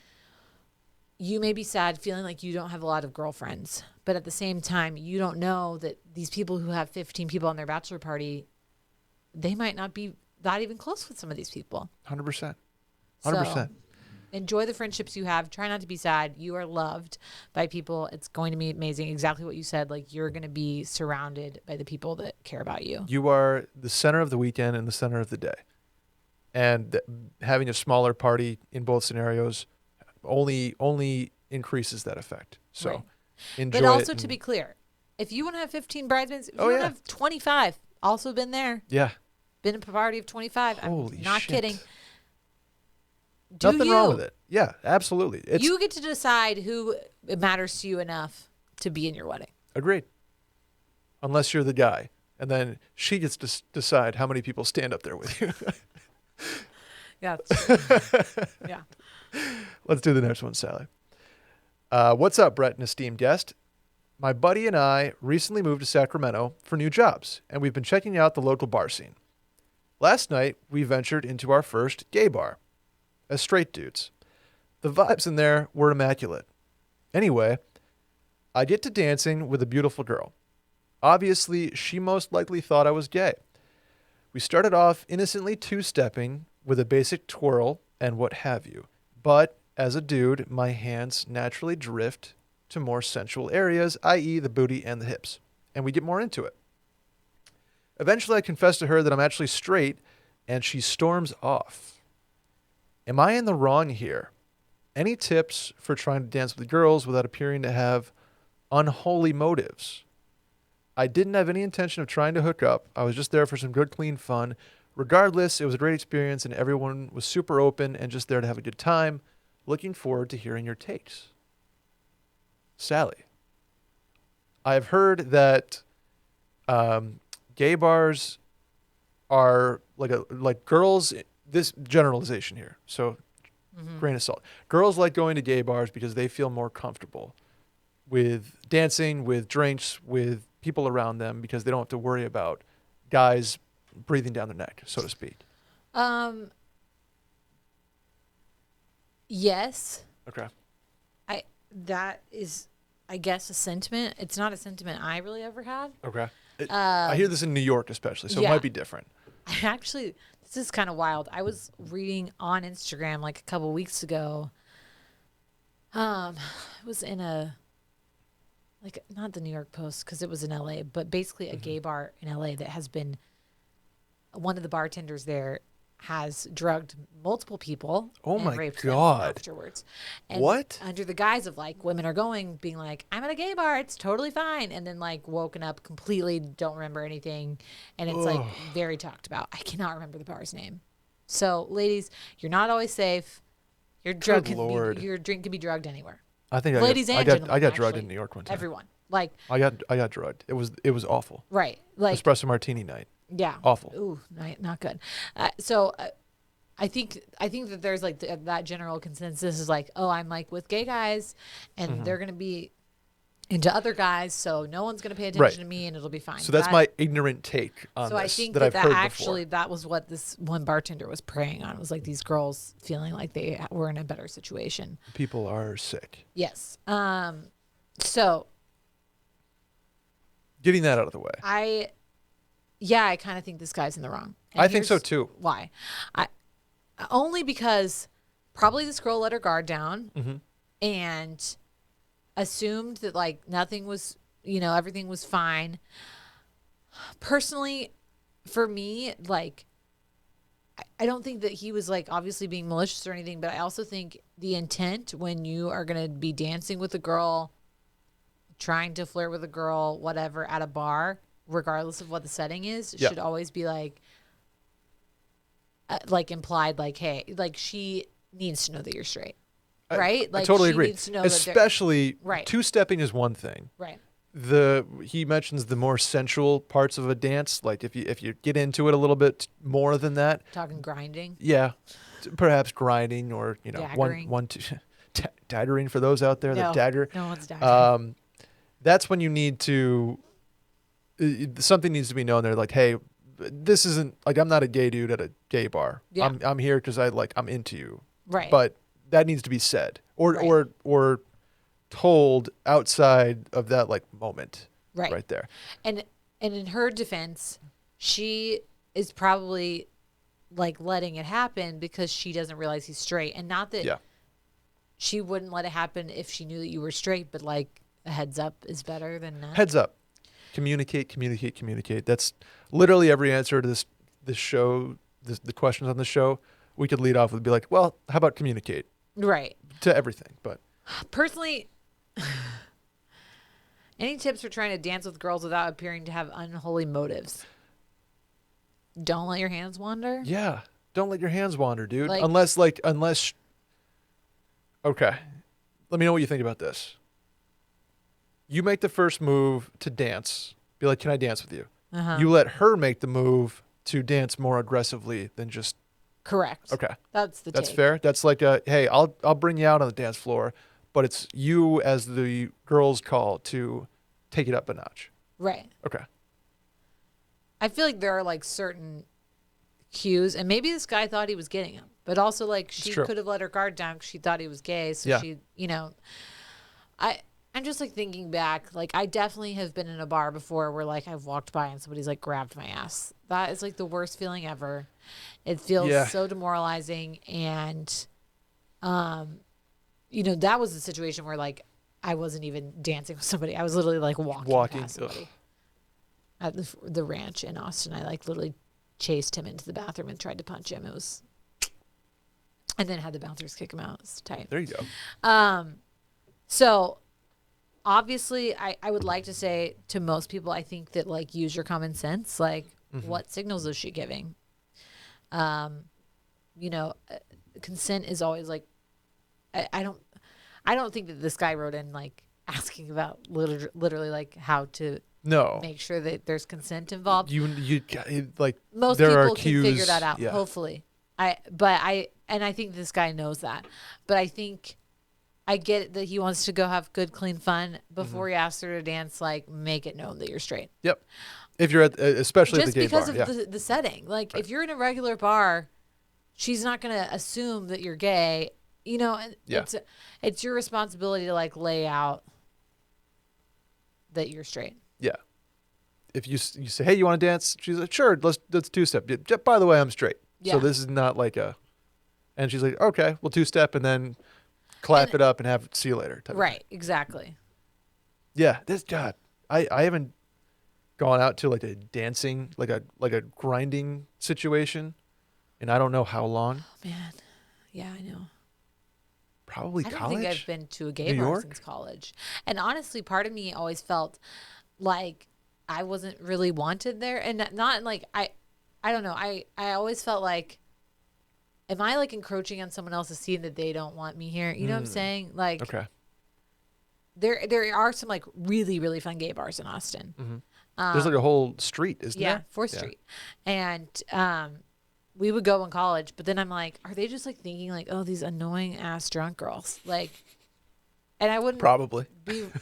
you may be sad feeling like you don't have a lot of girlfriends, but at the same time, you don't know that these people who have 15 people on their bachelor party, they might not be that even close with some of these people. 100%. 100%. So, enjoy the friendships you have. Try not to be sad. You are loved by people. It's going to be amazing. Exactly what you said. Like you're going to be surrounded by the people that care about you. You are the center of the weekend and the center of the day. And having a smaller party in both scenarios only increases that effect. So enjoy it. But also to be clear, if you want to have 15 bridesmaids, if you want to have 25, also been there. Yeah. Been a party of 25. Holy I'm not shit. kidding. Nothing wrong with it. Yeah, absolutely. You get to decide who matters to you enough to be in your wedding. Agreed. Unless you're the guy. And then she gets to decide how many people stand up there with you. Yeah. Yeah. Let's do the next one, Sally. What's up, Brett and esteemed guest? My buddy and I recently moved to Sacramento for new jobs, and we've been checking out the local bar scene. Last night, we ventured into our first gay bar. As straight dudes. The vibes in there were immaculate. Anyway, I get to dancing with a beautiful girl. Obviously, she most likely thought I was gay. We started off innocently two-stepping with a basic twirl and what have you. But as a dude, my hands naturally drift to more sensual areas, i.e. the booty and the hips. And we get more into it. Eventually, I confess to her that I'm actually straight, and she storms off. Am I in the wrong here? Any tips for trying to dance with girls without appearing to have unholy motives? I didn't have any intention of trying to hook up. I was just there for some good, clean fun. Regardless, it was a great experience and everyone was super open and just there to have a good time. Looking forward to hearing your takes. Sally, I've heard that gay bars are like girls. This generalization here, so grain of salt. Girls like going to gay bars because they feel more comfortable with dancing, with drinks, with people around them because they don't have to worry about guys breathing down their neck, so to speak. Yes. Okay. That is, I guess, a sentiment. It's not a sentiment I really ever had. Okay. I hear this in New York especially, so it might be different. This is kind of wild. I was reading on Instagram like a couple weeks ago. It was in not the New York Post because it was in LA, but basically a gay bar in LA that has been, one of the bartenders there has drugged multiple people. Oh and my raped God. them afterwards. And what? Under the guise of like women are going, being like, I'm at a gay bar, it's totally fine. And then like woken up completely, don't remember anything. And it's like very talked about. I cannot remember the bar's name. So ladies, you're not always safe. Your drink can be drugged anywhere. I think ladies and gentlemen, I got drugged in New York one time. Everyone. Like I got drugged. It was awful. Right. Like espresso martini night. Yeah. Awful. Ooh, not good. I think that there's like that general consensus is like, oh, I'm like with gay guys and they're going to be into other guys, so no one's going to pay attention to me, and it'll be fine. So that's my ignorant take on this. So I think that I've heard actually before. that was what this one bartender was preying on. It was like these girls feeling like they were in a better situation. People are sick. Yes. So getting that out of the way. I kind of think this guy's in the wrong. And I think so too. Why? Only because probably this girl let her guard down and assumed that like nothing was, everything was fine. Personally, for me, like, I don't think that he was like obviously being malicious or anything, but I also think the intent when you are going to be dancing with a girl, trying to flirt with a girl, whatever, at a bar, regardless of what the setting is, should always be like implied, like, hey, like she needs to know that you're straight. Right? I totally agree. Needs to know especially two-stepping is one thing. Right. He mentions the more sensual parts of a dance, like if you get into it a little bit more than that. Talking grinding. Yeah. Perhaps grinding or, daggering. Daggering for those out there, no, the dagger. No one's daggering. That's when you need to something needs to be known there, like, hey, this isn't like I'm not a gay dude at a gay bar. Yeah. I'm here because I'm into you. Right. But that needs to be said or told outside of that like moment right there. And in her defense, she is probably like letting it happen because she doesn't realize he's straight, and not that she wouldn't let it happen if she knew that you were straight, but like a heads up is better than none. Heads up. Communicate. That's literally every answer to this show, the questions on the show. We could lead off with be like, well, how about communicate? Right. To everything. But personally, any tips for trying to dance with girls without appearing to have unholy motives? Don't let your hands wander. Yeah. Don't let your hands wander, dude. Like, unless okay. Let me know what you think about this. You make the first move to dance. Be like, can I dance with you? Uh-huh. You let her make the move to dance more aggressively than just. Correct. Okay. That's That's fair. That's like hey, I'll bring you out on the dance floor, but it's you as the girl's call to take it up a notch. Right. Okay. I feel like there are like certain cues, and maybe this guy thought he was getting him, but also like she could have let her guard down because she thought he was gay. So she, I'm just like thinking back, like I definitely have been in a bar before where like I've walked by and somebody's like grabbed my ass. That is like the worst feeling ever. It feels so demoralizing. And, that was a situation where like I wasn't even dancing with somebody. I was literally like walking past somebody at the ranch in Austin. I like literally chased him into the bathroom and tried to punch him. And then had the bouncers kick him out. It was tight. There you go. So obviously I would like to say to most people, I think that like use your common sense. Like what signals is she giving? Consent is always like, I don't think that this guy wrote in like asking about literally like how to make sure that there's consent involved. You like most there people are can cues, figure that out. Hopefully, I think this guy knows that, but I think I get that he wants to go have good, clean fun before he asks her to dance. Like, make it known that you're straight. Yep. If you're especially just at the gay bar, because of the setting. Like, if you're in a regular bar, she's not going to assume that you're gay. It's your responsibility to like lay out that you're straight. Yeah. If you say, hey, you want to dance? She's like, sure, let's two-step. Yeah, by the way, I'm straight. Yeah. So this is not like and she's like, okay, well, two-step and then clap it up and see you later. Right, exactly. Yeah, I haven't gone out to like a dancing, like a grinding situation, and I don't know how long. Oh, man. Yeah, I know. Probably college. I don't think I've been to a gay bar since college. And honestly, part of me always felt like I wasn't really wanted there. And not like, I don't know. I always felt like, am I like encroaching on someone else's scene that they don't want me here? You know what I'm saying? Like, okay. There are some like really, really fun gay bars in Austin. Mm-hmm. There's like a whole street, isn't there? Yeah, 4th Street. And we would go in college, but then I'm like, are they just like thinking like, oh, these annoying ass drunk girls? Like, And I wouldn't probably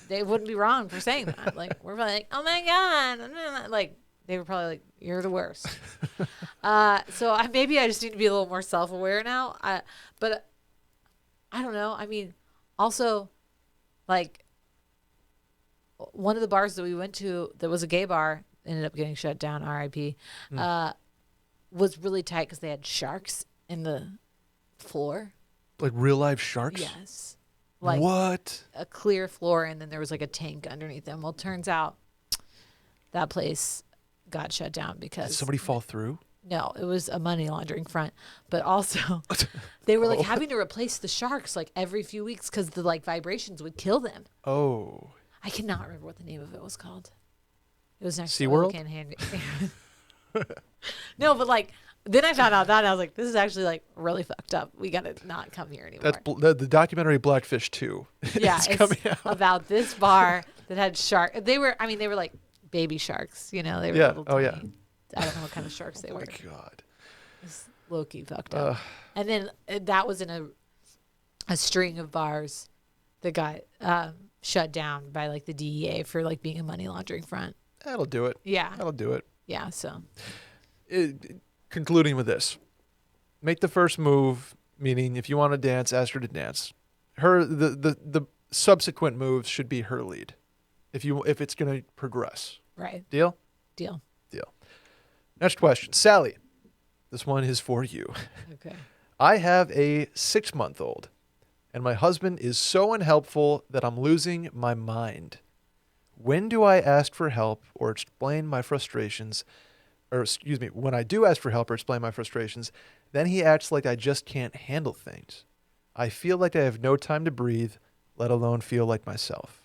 they wouldn't be wrong for saying that. Like, we're probably like, oh my God. Like, they were probably like, you're the worst. So maybe I just need to be a little more self-aware now. But I don't know. I mean, also, like, one of the bars that we went to that was a gay bar ended up getting shut down, RIP, was really tight because they had sharks in the floor. Like real life sharks? Yes. Like what? A clear floor, and then there was like a tank underneath them. Well, it turns out that place got shut down because... Did somebody fall through? No, it was a money laundering front. But also, they were like having to replace the sharks like every few weeks because the like vibrations would kill them. Oh. I cannot remember what the name of it was called. It was next SeaWorld? to No, but like, then I found out that and I was like, this is actually like really fucked up. We got to not come here anymore. That's the documentary Blackfish 2. Yeah, it's about this bar that had shark. They were like baby sharks, you know, they were little tiny. Yeah. I don't know what kind of sharks they were. Oh my God. It's low-key fucked up. And then that was in a string of bars that got shut down by like the DEA for like being a money laundering front. That'll do it. Yeah. That'll do it. Yeah, so. Concluding with this. Make the first move, meaning if you want to dance, ask her to dance. The subsequent moves should be her lead. If it's going to progress. Right. Deal? Deal. Next question. Sally, this one is for you. Okay. I have a 6-month-old, and my husband is so unhelpful that I'm losing my mind. When do I ask for help or explain my frustrations? Or excuse me, when I do ask for help or explain my frustrations, then he acts like I just can't handle things. I feel like I have no time to breathe, let alone feel like myself.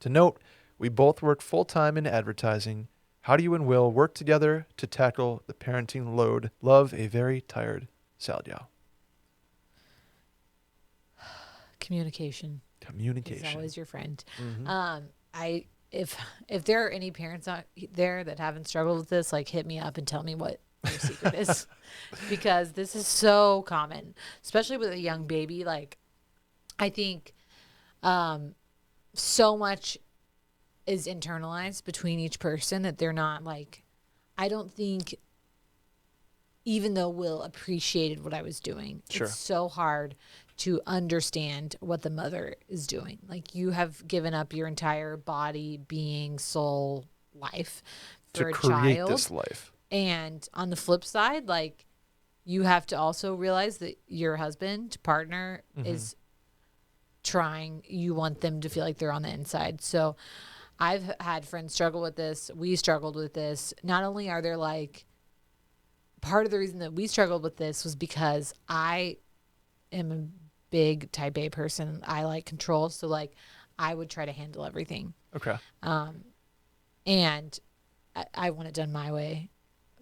To note, we both work full-time in advertising. How do you and Will work together to tackle the parenting load? Love, a very tired Saldio. Communication. Is always your friend. Mm-hmm. If there are any parents out there that haven't struggled with this, like, hit me up and tell me what your secret is, because this is so common, especially with a young baby. Like, I think so much is internalized between each person that they're not like, I don't think, even though Will appreciated what I was doing, sure, it's so hard to understand what the mother is doing. Like, you have given up your entire body, being, soul, life for a child. To create this life. And on the flip side, like, you have to also realize that your husband, partner, is trying. You want them to feel like they're on the inside. So I've had friends struggle with this. We struggled with this. Not only are there like, part of the reason that we struggled with this was because I am a big type A person. I like control. So like, I would try to handle everything. Okay. And I want it done my way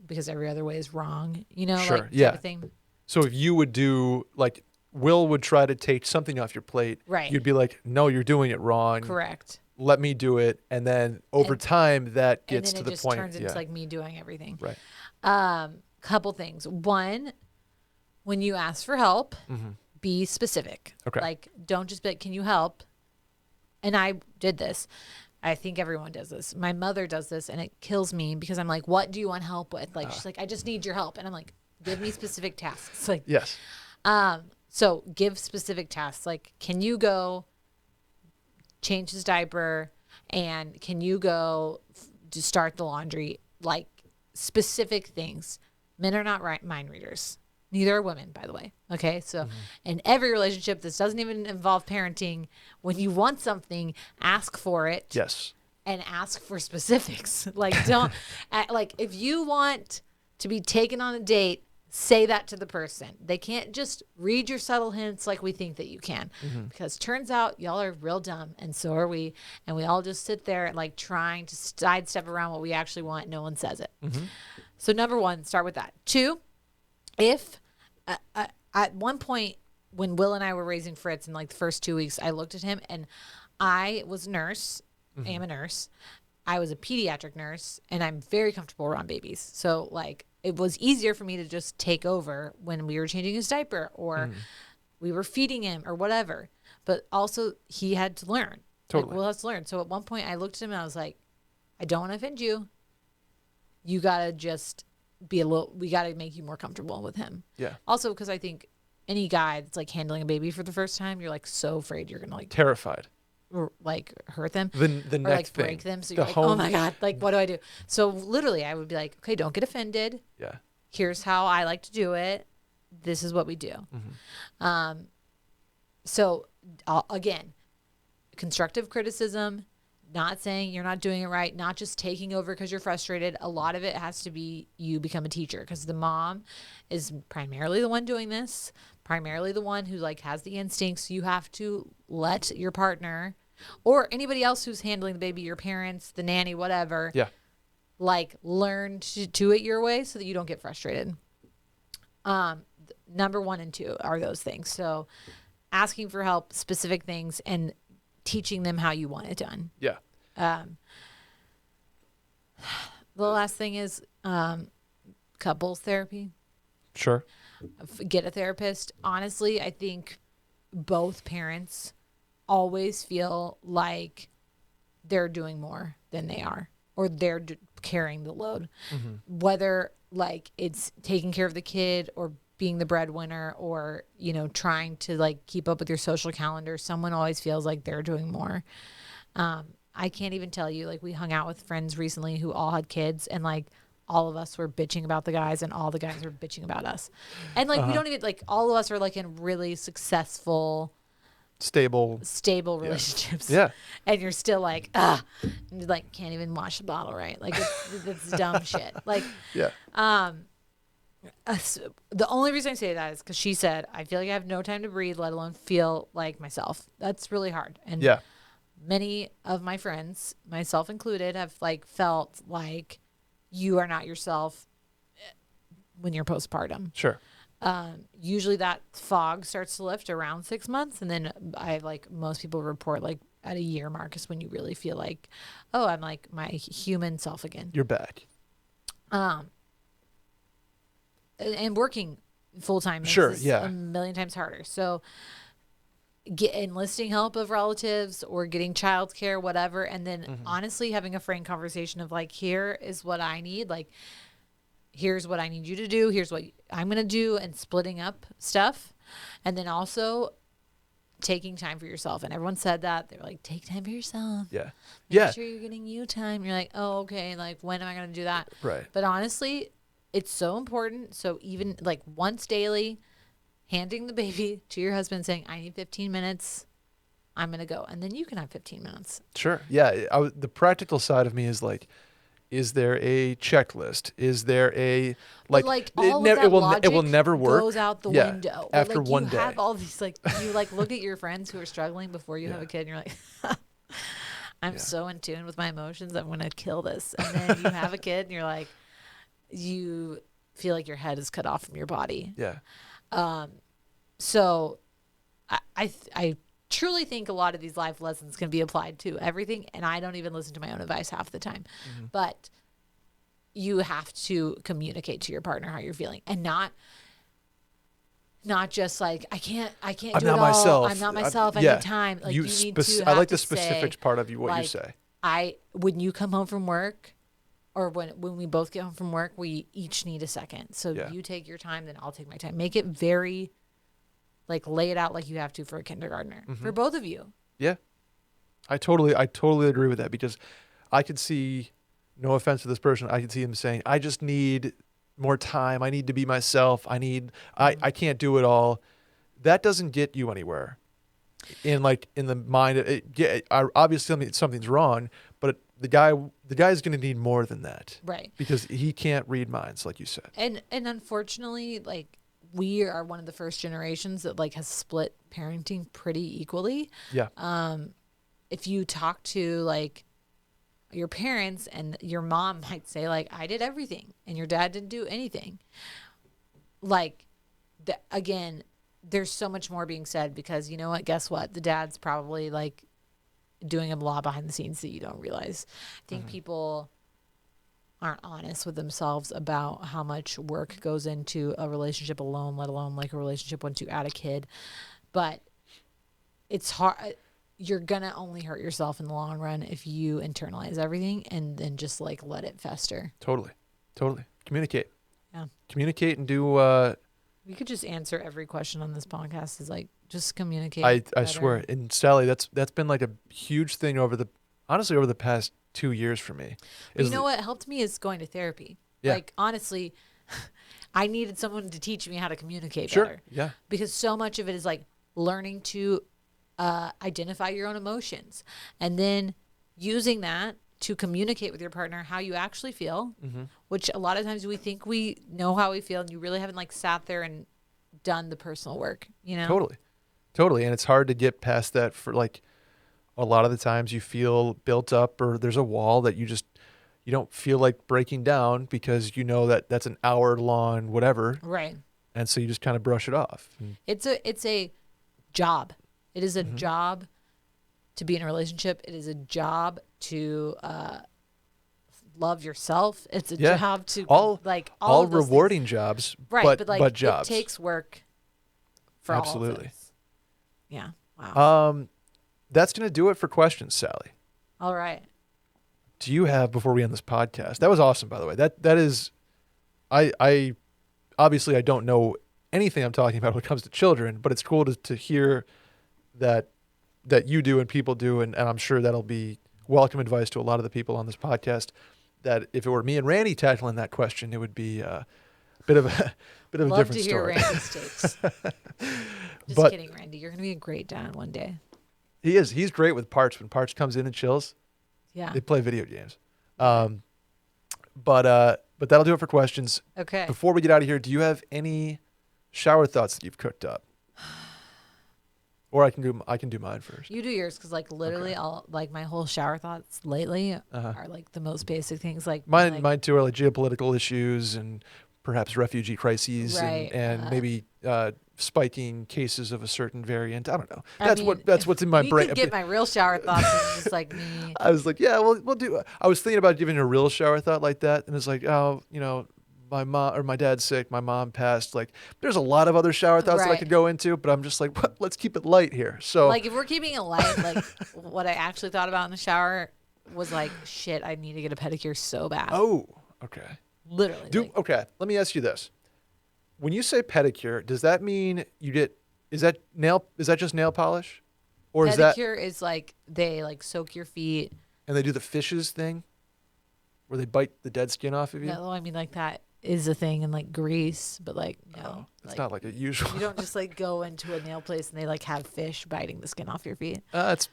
because every other way is wrong, you know, sure. like yeah. type of thing. So if you would do, like, Will would try to take something off your plate, right, you'd be like, no, you're doing it wrong. Correct. Let me do it. And then over time, that gets to the point. And then it just turns into like me doing everything. Right. Couple things. One, when you ask for help, be specific. Okay. Like, don't just be like, can you help? And I did this. I think everyone does this. My mother does this, and it kills me because I'm like, what do you want help with? Like, she's like, I just need your help. And I'm like, give me specific tasks. Like, yes. So give specific tasks. Like, can you go change his diaper, and can you go to start the laundry? Like, specific things. Men are not mind readers. Neither are women, by the way. Okay. So in every relationship, this doesn't even involve parenting. When you want something, ask for it. Yes. And ask for specifics. Like, don't, like, if you want to be taken on a date, say that to the person. They can't just read your subtle hints like we think that you can. Because turns out y'all are real dumb, and so are we. And we all just sit there and like trying to sidestep around what we actually want. No one says it. So number one, start with that. Two, if at one point when Will and I were raising Fritz in like the first 2 weeks, I looked at him, and I was a nurse. I am a nurse. I was a pediatric nurse, and I'm very comfortable around babies. So like, it was easier for me to just take over when we were changing his diaper or we were feeding him or whatever. but also he had to learn. Totally. Like, Will has to learn. So at one point I looked at him and I was like, I don't want to offend you. You got to just we got to make you more comfortable with him. Yeah. Also, because I think any guy that's like handling a baby for the first time, you're like so afraid you're going to like terrified. Or like hurt them. The or next like thing. break them. So you're like, oh my God, like what do I do? So literally I would be like, okay, don't get offended. Yeah. Here's how I like to do it. This is what we do. So again, constructive criticism, not saying you're not doing it right, not just taking over because you're frustrated. A lot of it has to be you become a teacher because the mom is primarily the one doing this, primarily the one who like has the instincts. You have to let your partner or anybody else who's handling the baby, your parents, the nanny, whatever, like learn to do it your way so that you don't get frustrated. Number 1 and 2 are those things. So asking for help, specific things, and teaching them how you want it done. Yeah. The last thing is couples therapy. Sure. Get a therapist. Honestly, I think both parents always feel like they're doing more than they are, or they're carrying the load. Whether like it's taking care of the kid or being the breadwinner or, you know, trying to like keep up with your social calendar, someone always feels like they're doing more. I can't even tell you, like we hung out with friends recently who all had kids and like all of us were bitching about the guys and all the guys were bitching about us. And like, we don't even like, all of us are like in really successful, stable relationships. Yeah. And you're still like, you like can't even wash the bottle right. Like it's dumb shit. Like, yeah. The only reason I say that is because she said, I feel like I have no time to breathe, let alone feel like myself. That's really hard. And many of my friends, myself included, have like felt like you are not yourself when you're postpartum. Sure. Usually that fog starts to lift around 6 months. And then most people report like at a year mark is when you really feel like, oh, I'm like my human self again. You're back. And working full time makes this a million times harder. So enlisting help of relatives or getting childcare, whatever. And then honestly having a frank conversation of like, here is what I need. Like, here's what I need you to do. Here's what I'm going to do, and splitting up stuff. And then also taking time for yourself. And everyone said that. They were like, take time for yourself. Yeah. Make sure you're getting you time. You're like, oh, okay. Like, when am I going to do that? Right. But honestly, it's so important. So even like once daily, handing the baby to your husband saying, I need 15 minutes. I'm going to go. And then you can have 15 minutes. Sure. Yeah. The practical side of me is like, is there a checklist? Is there a like all of that it will never work. Goes out the window. After like, one you day. have all these like you like look at your friends who are struggling before you have a kid and you're like I'm so in tune with my emotions, I'm gonna kill this. And then you have a kid and you're like, you feel like your head is cut off from your body. Yeah. So I truly think a lot of these life lessons can be applied to everything, and I don't even listen to my own advice half the time. But you have to communicate to your partner how you're feeling, and not just like I can't I'm do not it all. myself. I'm not myself. I need time. Like you need to. I like the say, specifics part of what you say. When you come home from work, or when we both get home from work, we each need a second. So you take your time, then I'll take my time. Make it very, like, lay it out like you have to for a kindergartner, for both of you. Yeah. I totally agree with that, because I could see, no offense to this person, I could see him saying, I just need more time. I need to be myself. I can't do it all. That doesn't get you anywhere. In the mind, obviously something's wrong, but the guy's going to need more than that, right? Because he can't read minds, like you said. And unfortunately, like, we are one of the first generations that like has split parenting pretty equally. Yeah. If you talk to like your parents, and your mom might say like, I did everything, and your dad didn't do anything. Like, again, there's so much more being said, because you know what? Guess what? The dad's probably like doing a lot behind the scenes that you don't realize. I think people aren't honest with themselves about how much work goes into a relationship alone, let alone like a relationship once you add a kid. But it's hard. You're going to only hurt yourself in the long run if you internalize everything and then just like let it fester. Totally. Communicate. Yeah. Communicate and do. We could just answer every question on this podcast is like, just communicate. I swear. And Sally, that's been like a huge thing over the past 2 years for me. You know what helped me is going to therapy. Yeah. Like, honestly, I needed someone to teach me how to communicate Sure. better. Yeah. Because so much of it is like learning to identify your own emotions and then using that to communicate with your partner how you actually feel, which a lot of times we think we know how we feel and you really haven't like sat there and done the personal work, you know? Totally. And it's hard to get past that for like a lot of the times you feel built up or there's a wall that you don't feel like breaking down because you know that that's an hour long whatever. Right. And so you just kind of brush it off. It's a job. It is a job to be in a relationship. It is a job to love yourself. It's a job to all rewarding jobs, right? But jobs. It takes work for Absolutely. all of this. Yeah. Wow. That's gonna do it for questions, Sally. All right. Do you have before we end this podcast? That was awesome, by the way. That is, I obviously I don't know anything I'm talking about when it comes to children, but it's cool to hear that you do and people do, and I'm sure that'll be welcome advice to a lot of the people on this podcast. That if it were me and Randy tackling that question, it would be a bit of a different story. Love to hear Randy's takes. Just kidding, Randy. You're gonna be a great dad one day. He is. He's great with Parch. When Parch comes in and chills, they play video games. But that'll do it for questions. Okay. Before we get out of here, do you have any shower thoughts that you've cooked up? Or I can do mine first. You do yours because like literally all like my whole shower thoughts lately are like the most basic things. Like mine too are like geopolitical issues and perhaps refugee crises and maybe spiking cases of a certain variant. I don't know. That's what's in my brain. You could get my real shower thoughts and just like me. I was like, yeah, we'll do. I was thinking about giving a real shower thought like that, and it's like, oh, you know, my mom or my dad's sick, my mom passed. Like, there's a lot of other shower thoughts that I could go into, but I'm just like, let's keep it light here. So, like, if we're keeping it light, like, what I actually thought about in the shower was like, shit, I need to get a pedicure so bad. Oh, okay. Literally. Okay. Let me ask you this: when you say pedicure, does that mean is that just nail polish, or pedicure is like they like soak your feet and they do the fishes thing, where they bite the dead skin off of you? No, I mean like that is a thing in like Greece, but like no, it's not like a usual. You don't just like go into a nail place and they like have fish biting the skin off your feet. It's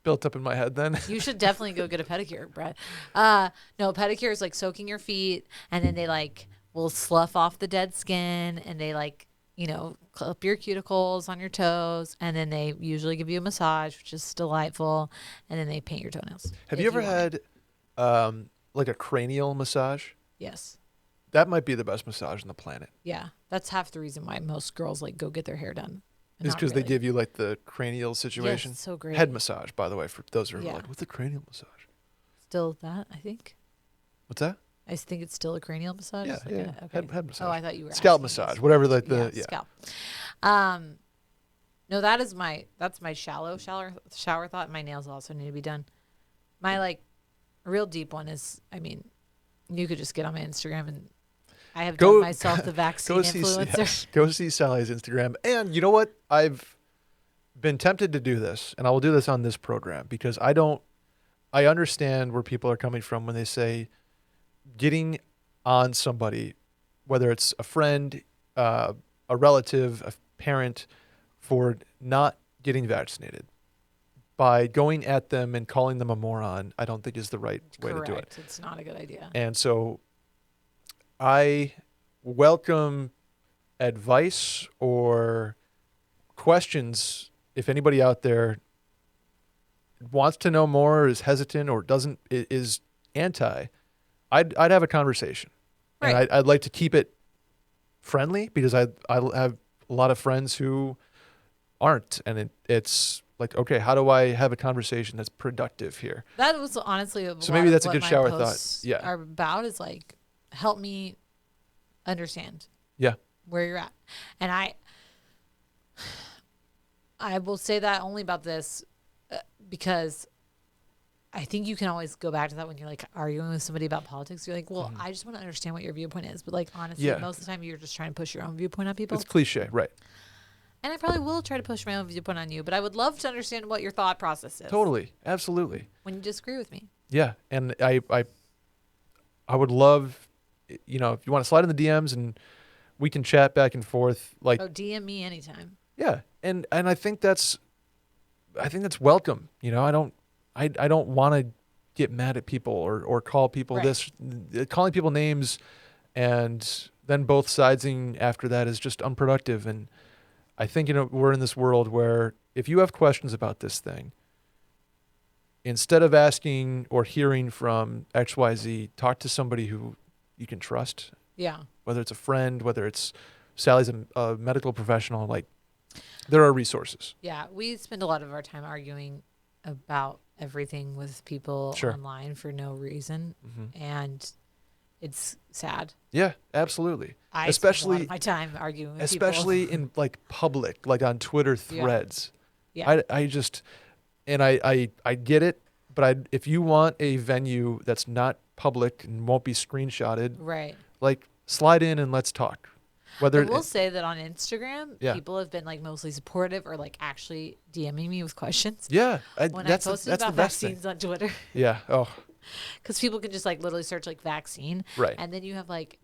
built up in my head then. You should definitely go get a pedicure, Brett. No, pedicure is like soaking your feet and then they like will slough off the dead skin and they like, you know, clip your cuticles on your toes and then they usually give you a massage, which is delightful, and then they paint your toenails. Have you ever had like a cranial massage? Yes. That might be the best massage on the planet. Yeah. That's half the reason why most girls like go get their hair done. Is because they give you like the cranial situation. Yes, it's so great. Head massage, by the way, for those who are like, what's the cranial massage? Still that, I think. What's that? I think it's still a cranial massage. Yeah, okay. Head massage. Oh, I thought you were scalp massage, whatever scalp. No, that's my shallow shower thought. My nails also need to be done. My like real deep one is, I mean, you could just get on my Instagram and I have done myself the vaccine influencer. Go see Sally's Instagram. And you know what? I've been tempted to do this, and I will do this on this program because I understand where people are coming from when they say getting on somebody, whether it's a friend, a relative, a parent, for not getting vaccinated. By going at them and calling them a moron, I don't think is the right way to do it. It's not a good idea. And so I welcome advice or questions if anybody out there wants to know more, is hesitant, or is anti. I'd have a conversation, right. And I'd like to keep it friendly because I have a lot of friends who aren't, and it's like, okay, how do I have a conversation that's productive here? That was honestly so maybe that's a good shower thought. Yeah, are about is like help me understand. Yeah, where you're at, and I will say that only about this because I think you can always go back to that when you're like arguing with somebody about politics. You're like, well, I just want to understand what your viewpoint is. But like, honestly, most of the time you're just trying to push your own viewpoint on people. It's cliche, right? And I probably will try to push my own viewpoint on you, but I would love to understand what your thought process is. Totally. Absolutely. When you disagree with me. Yeah. And I would love, if you want to slide in the DMs and we can chat back and forth. Like, DM me anytime. Yeah. And I think that's welcome. I don't want to get mad at people or call people calling people names and then both sidesing after that is just unproductive. And I think, we're in this world where if you have questions about this thing, instead of asking or hearing from XYZ, talk to somebody who you can trust. Yeah. Whether it's a friend, whether it's Sally's a medical professional, like there are resources. Yeah. We spend a lot of our time arguing about everything with people online for no reason. Mm-hmm. And it's sad. Yeah, absolutely. Especially spend a lot of my time arguing with especially people. in like public, like on Twitter threads. Yeah. I just, and I get it, but if you want a venue that's not public and won't be screenshotted, right? Like slide in and let's talk. I will say that on Instagram, people have been like mostly supportive or like actually DMing me with questions. Yeah. When I posted about vaccines on Twitter. Yeah. Oh. Because people can just like literally search like vaccine. Right. And then you have like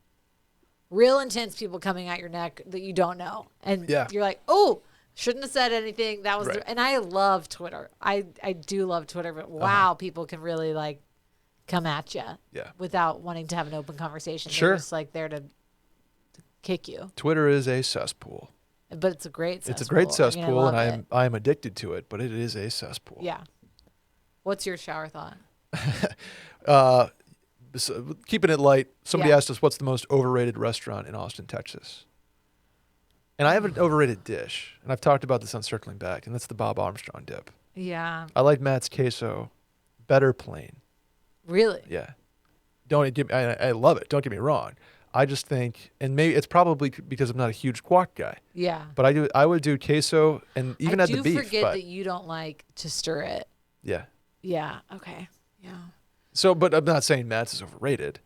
real intense people coming at your neck that you don't know. And you're like, oh, shouldn't have said anything. That was, and I love Twitter. I do love Twitter, but wow, people can really like come at you without wanting to have an open conversation. Sure. They're just like there to kick you. Twitter is a cesspool. But it's a great cesspool. It's a great cesspool, and I am addicted to it, but it is a cesspool. Yeah. What's your shower thought? So keeping it light, somebody asked us what's the most overrated restaurant in Austin, Texas. And I have an overrated dish, and I've talked about this on Circling Back, and that's the Bob Armstrong dip. Yeah. I like Matt's queso better plain. Really? Yeah. I love it. Don't get me wrong. I just think, and maybe it's probably because I'm not a huge guac guy. Yeah. But I would do queso and even add the beef. I do forget that you don't like to stir it. Yeah. Yeah. Okay. Yeah. So, but I'm not saying Matt's is overrated.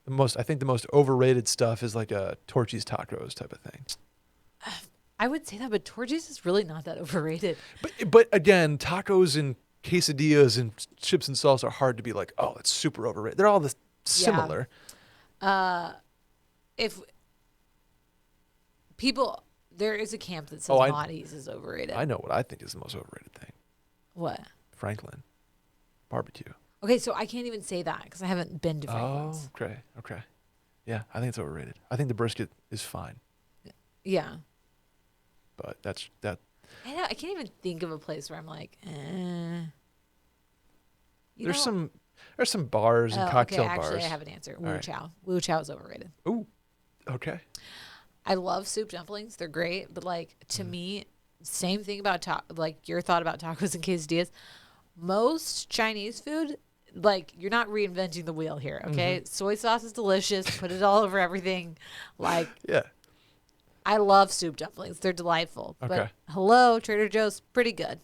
I think the most overrated stuff is like a Torchy's tacos type of thing. I would say that, but Torchy's is really not that overrated. But again, tacos and quesadillas and chips and salsa are hard to be like, oh, it's super overrated. They're all similar. If people, there is a camp that says Maudie's is overrated. I know what I think is the most overrated thing. What? Franklin barbecue. Okay, so I can't even say that because I haven't been to Franklin's. Oh, okay. Yeah, I think it's overrated. I think the brisket is fine. Yeah. But that's that. I can't even think of a place where I'm like, There's some bars and cocktail bars. Actually, I have an answer. Wu Chow. Wu Chow is overrated. Ooh, okay. I love soup dumplings. They're great. But like to me, same thing about like your thought about tacos and quesadillas. Most Chinese food, like you're not reinventing the wheel here, okay? Soy sauce is delicious. Put it all over everything. Like I love soup dumplings. They're delightful. Okay. But hello, Trader Joe's, pretty good.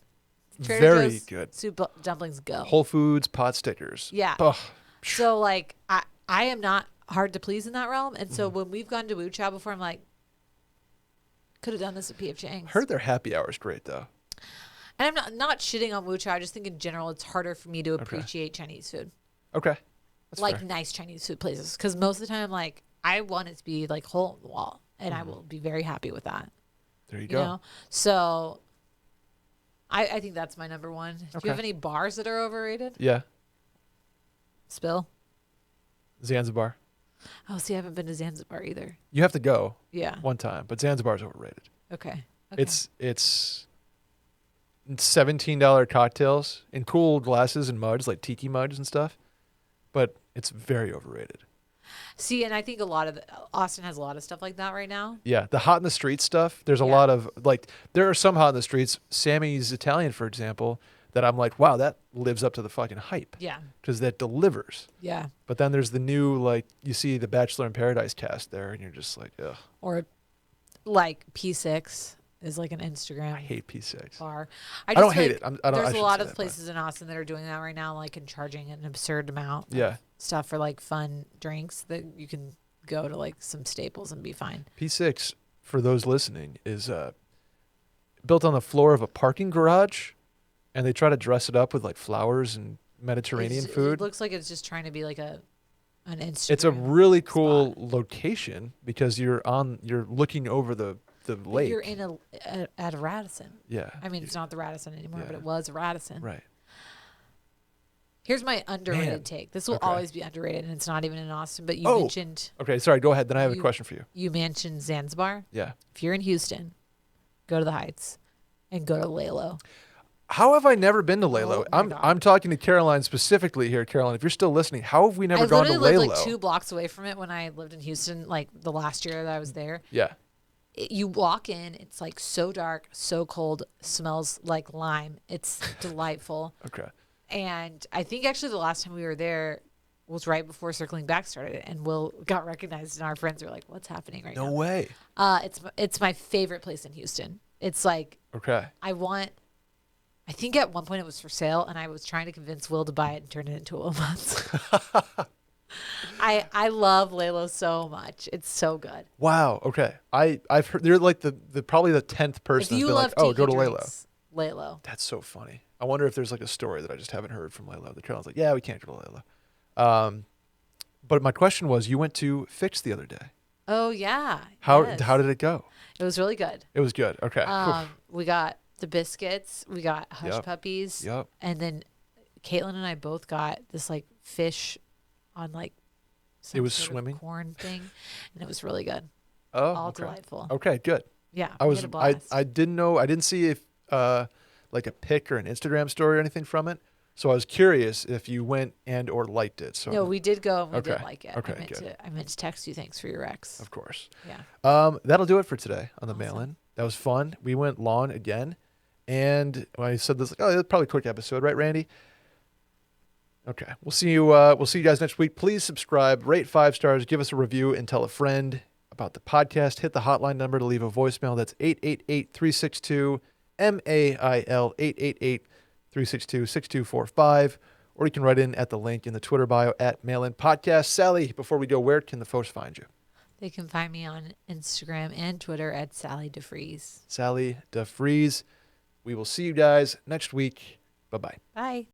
Very good. Soup dumplings go. Whole Foods pot stickers. Yeah. Ugh. So like I am not hard to please in that realm, and so when we've gone to Wu Chow before, I'm like, could have done this at P.F. Chang's. Heard their happy hour is great though. And I'm not shitting on Wu Chow. I just think in general it's harder for me to appreciate Chinese food. Okay. That's like fair. Nice Chinese food places, because most of the time, like I want it to be like hole in the wall, and I will be very happy with that. There you go. Know? So I think that's my number one. Do you have any bars that are overrated? Yeah. Spill. Zanzibar. Oh, see, I haven't been to Zanzibar either. You have to go. Yeah. One time, but Zanzibar's overrated. Okay. It's $17 cocktails in cool glasses and mugs, like tiki mugs and stuff, but it's very overrated. See, and I think Austin has a lot of stuff like that right now. Yeah, the hot in the street stuff. There's a lot of like there are some hot in the streets. Sammy's Italian, for example, that I'm like, wow, that lives up to the fucking hype. Yeah. Because that delivers. Yeah. But then there's the new, like, you see the Bachelor in Paradise cast there, and you're just like, ugh. Or like P6 is like an Instagram. I hate P6 bar. I don't hate it. There's a lot of places in Austin that are doing that right now, like and charging an absurd amount of stuff for like fun drinks that you can go to like some Staples and be fine. P6, for those listening, is built on the floor of a parking garage, and they try to dress it up with like flowers and Mediterranean food. It looks like it's just trying to be like an Instagram. It's a really cool location because you're looking over the lake. You're in at a Radisson. Yeah. I mean, it's not the Radisson anymore, but it was a Radisson. Right. Here's my underrated take. This will always be underrated, and it's not even in Austin. But you mentioned. Okay, sorry. Go ahead. Then I have a question for you. You mentioned Zanzibar. Yeah. If you're in Houston, go to the Heights, and go to Lalo. How have I never been to Lalo? Oh I'm talking to Caroline specifically here. Caroline, if you're still listening, how have we never gone to Lalo? I literally lived like 2 blocks away from it when I lived in Houston, like the last year that I was there. Yeah. You walk in, it's like so dark, so cold, smells like lime. It's delightful. Okay. And I think actually the last time we were there was right before Circling Back started, and Will got recognized, and our friends were like, "What's happening right now?" No way. It's my favorite place in Houston. It's like I think at one point it was for sale, and I was trying to convince Will to buy it and turn it into a Wilmots. I love Lalo so much. It's so good. Wow. Okay. I've heard they're like the probably the 10th person that's been like, oh, go to Lalo. Lalo. That's so funny. I wonder if there's like a story that I just haven't heard from Lalo. The Caroline's like, yeah, we can't go to Lalo. But my question was, you went to Fix the other day. Oh yeah. How did it go? It was really good. It was good. Okay. We got the biscuits. We got hush puppies. Yep. And then Caitlin and I both got this like fish on like some swimming corn thing, and it was really good. Oh, all delightful. Okay, good. Yeah, I didn't know. I didn't see if like a pic or an Instagram story or anything from it. So I was curious if you went and or liked it. So no, we did go and we did like it. Okay, I meant to text you. Thanks for your ex. Of course. Yeah. That'll do it for today on the mail-in. That was fun. We went lawn again, and when I said this, like, oh, that's probably a quick episode, right, Randy? Okay, we'll see you. We'll see you guys next week. Please subscribe, rate 5 stars, give us a review, and tell a friend about the podcast. Hit the hotline number to leave a voicemail. That's 888-362-MAIL 888-362-6245, or you can write in at the link in the Twitter bio at Mail-In Podcast. Sally, before we go, where can the folks find you? They can find me on Instagram and Twitter at Sally deFries. Sally deFries. We will see you guys next week. Bye-bye. Bye.